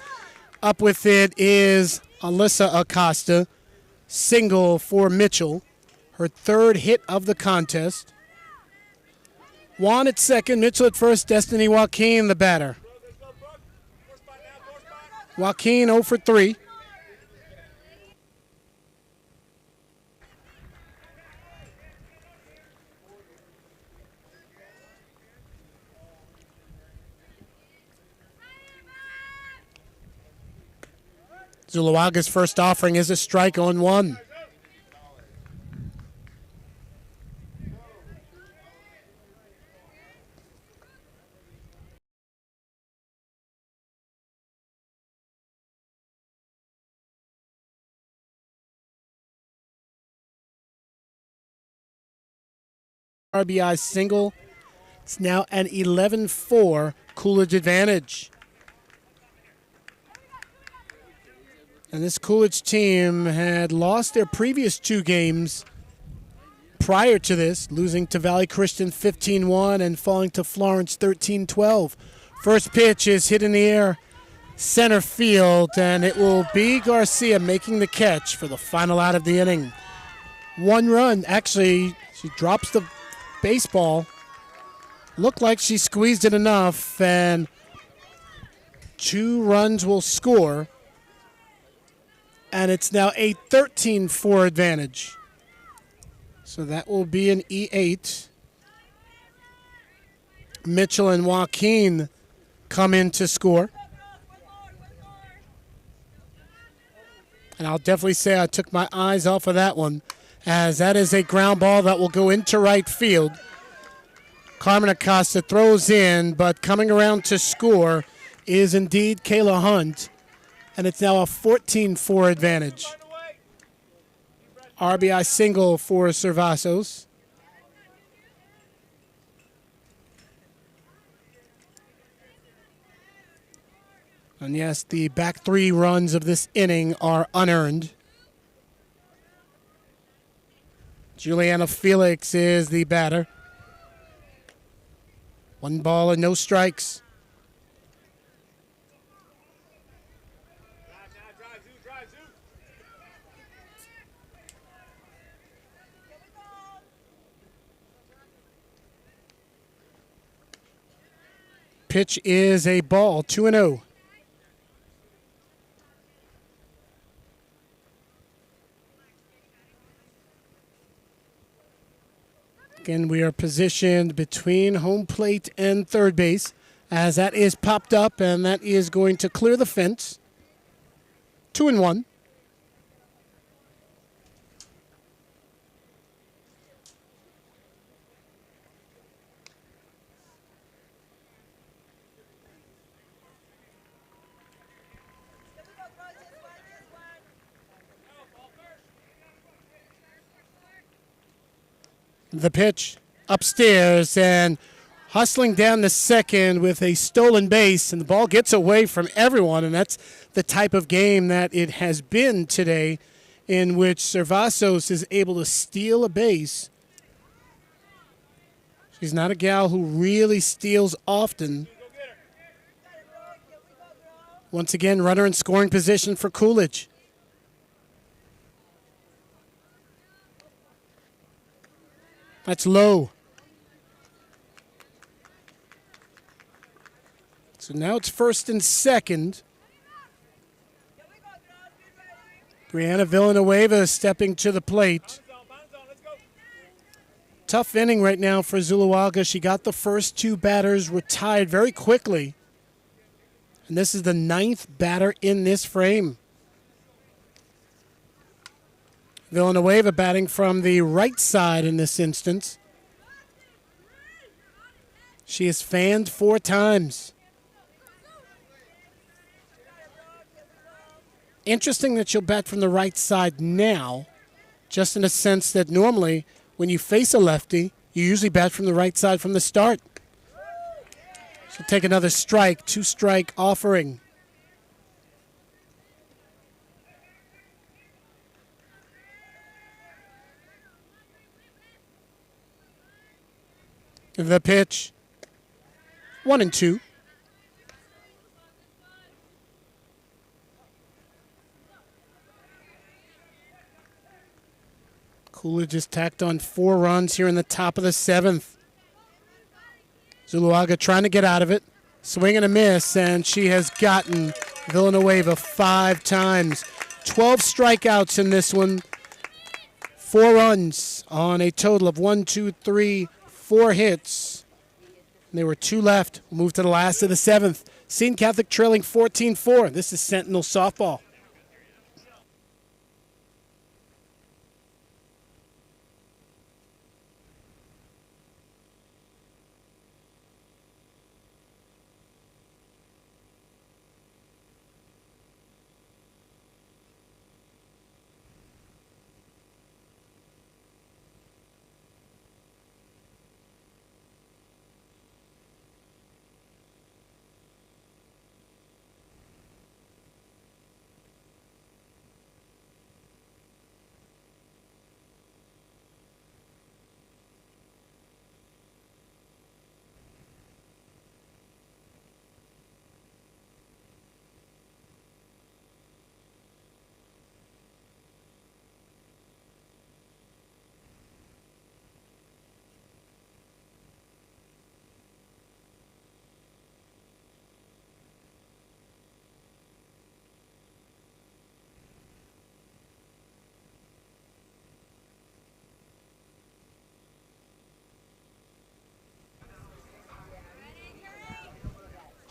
Up with it is Alyssa Acosta. Single for Mitchell. Her 3rd hit of the contest. Juan at second, Mitchell at first, Destiny Joaquin the batter. Joaquin 0 for 3. Zuluaga's first offering is a strike on 1. RBI single. It's now an 11-4 Coolidge advantage. And this Coolidge team had lost their previous 2 games prior to this, losing to Valley Christian 15-1 and falling to Florence 13-12. First pitch is hit in the air. center field, and it will be Garcia making the catch for the final out of the inning. 1 run. Actually, she drops the baseball. Looked like she squeezed it enough, and 2 runs will score. And it's now a 13-4 advantage. So that will be an E8. Mitchell and Joaquin come in to score. And I'll definitely say I took my eyes off of that one, as that is a ground ball that will go into right field. Carmen Acosta throws in, but coming around to score is indeed Kayla Hunt. And it's now a 14-4 advantage. RBI single for Cervasos. And yes, the back 3 runs of this inning are unearned. Juliana Felix is the batter. 1 ball and no strikes. Pitch is a ball, 2-0. Again, we are positioned between home plate and third base, as that is popped up, and that is going to clear the fence. 2-1. The pitch upstairs and hustling down the second with a stolen base, and the ball gets away from everyone, and that's the type of game that it has been today, in which Cervasos is able to steal a base. She's not a gal who really steals often. Once again, runner in scoring position for Coolidge. That's low. So now it's first and second. Brianna Villanueva stepping to the plate. Tough inning right now for Zuluaga. She got the first 2 batters retired very quickly. And this is the 9th batter in this frame. Villanueva batting from the right side in this instance. She is fanned 4 times. Interesting that she'll bat from the right side now, just in a sense that normally when you face a lefty, you usually bat from the right side from the start. She'll take another strike, 2-strike offering. The pitch, 1-2. Coolidge has tacked on 4 runs here in the top of the 7th. Zuluaga trying to get out of it. Swing and a miss, and she has gotten Villanueva 5 times. 12 strikeouts in this one. 4 runs on a total of 4 hits. And there were 2 left. We'll move to the last of the 7th. Seton Catholic trailing 14-4. This is Sentinel softball.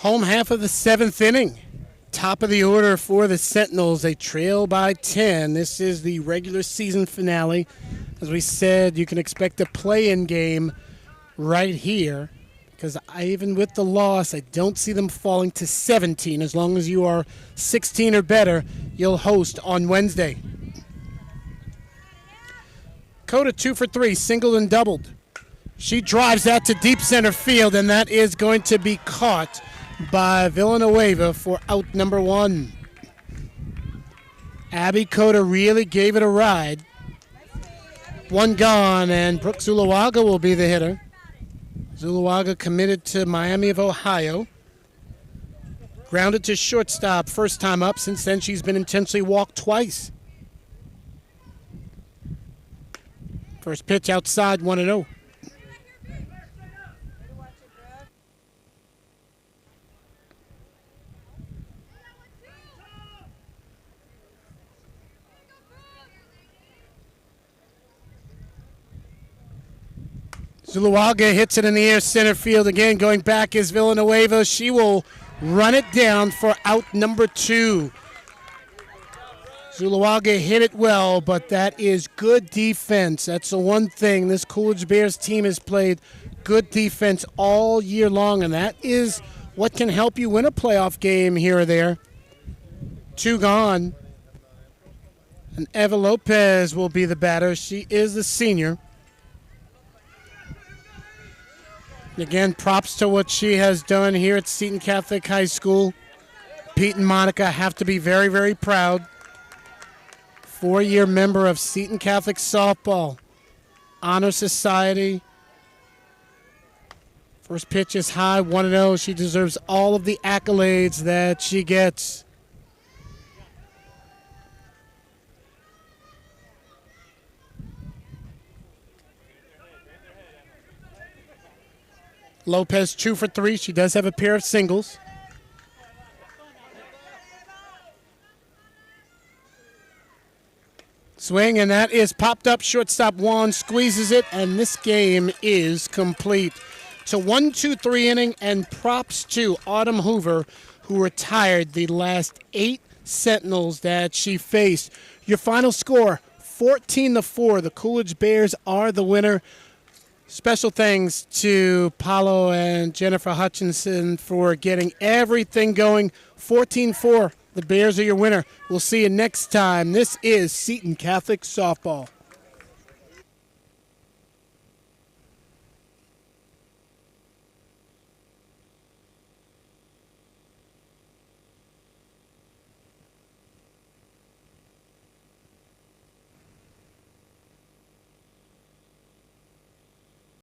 Home half of the 7th inning. Top of the order for the Sentinels. They trail by 10. This is the regular season finale. As we said, you can expect a play-in game right here, because even with the loss, I don't see them falling to 17. As long as you are 16 or better, you'll host on Wednesday. Coda 2 for 3, single and doubled. She drives that to deep center field, and that is going to be caught by Villanueva for out number 1. Abby Coda really gave it a ride. 1 gone, and Brooke Zulawaga will be the hitter. Zulawaga committed to Miami of Ohio. Grounded to shortstop, first time up. Since then, she's been intentionally walked twice. First pitch outside, 1-0. Zuluaga hits it in the air center field again. Going back is Villanueva. She will run it down for out number 2. Zuluaga hit it well, but that is good defense. That's the one thing this Coolidge Bears team has played, good defense all year long, and that is what can help you win a playoff game here or there. 2 gone. And Eva Lopez will be the batter. She is the senior. Again, props to what she has done here at Seton Catholic High School. Pete and Monica have to be very, very proud. 4-year member of Seton Catholic Softball Honor Society. First pitch is high, 1-0. She deserves all of the accolades that she gets. Lopez 2 for 3. She does have a pair of singles. Swing, and that is popped up. Shortstop Juan squeezes it, and this game is complete. So 1-2-3 inning, and props to Autumn Hoover, who retired the last 8 Sentinels that she faced. Your final score, 14-4. The Coolidge Bears are the winner. Special thanks to Paulo and Jennifer Hutchinson for getting everything going. 14-4, the Bears are your winner. We'll see you next time. This is Seton Catholic Softball.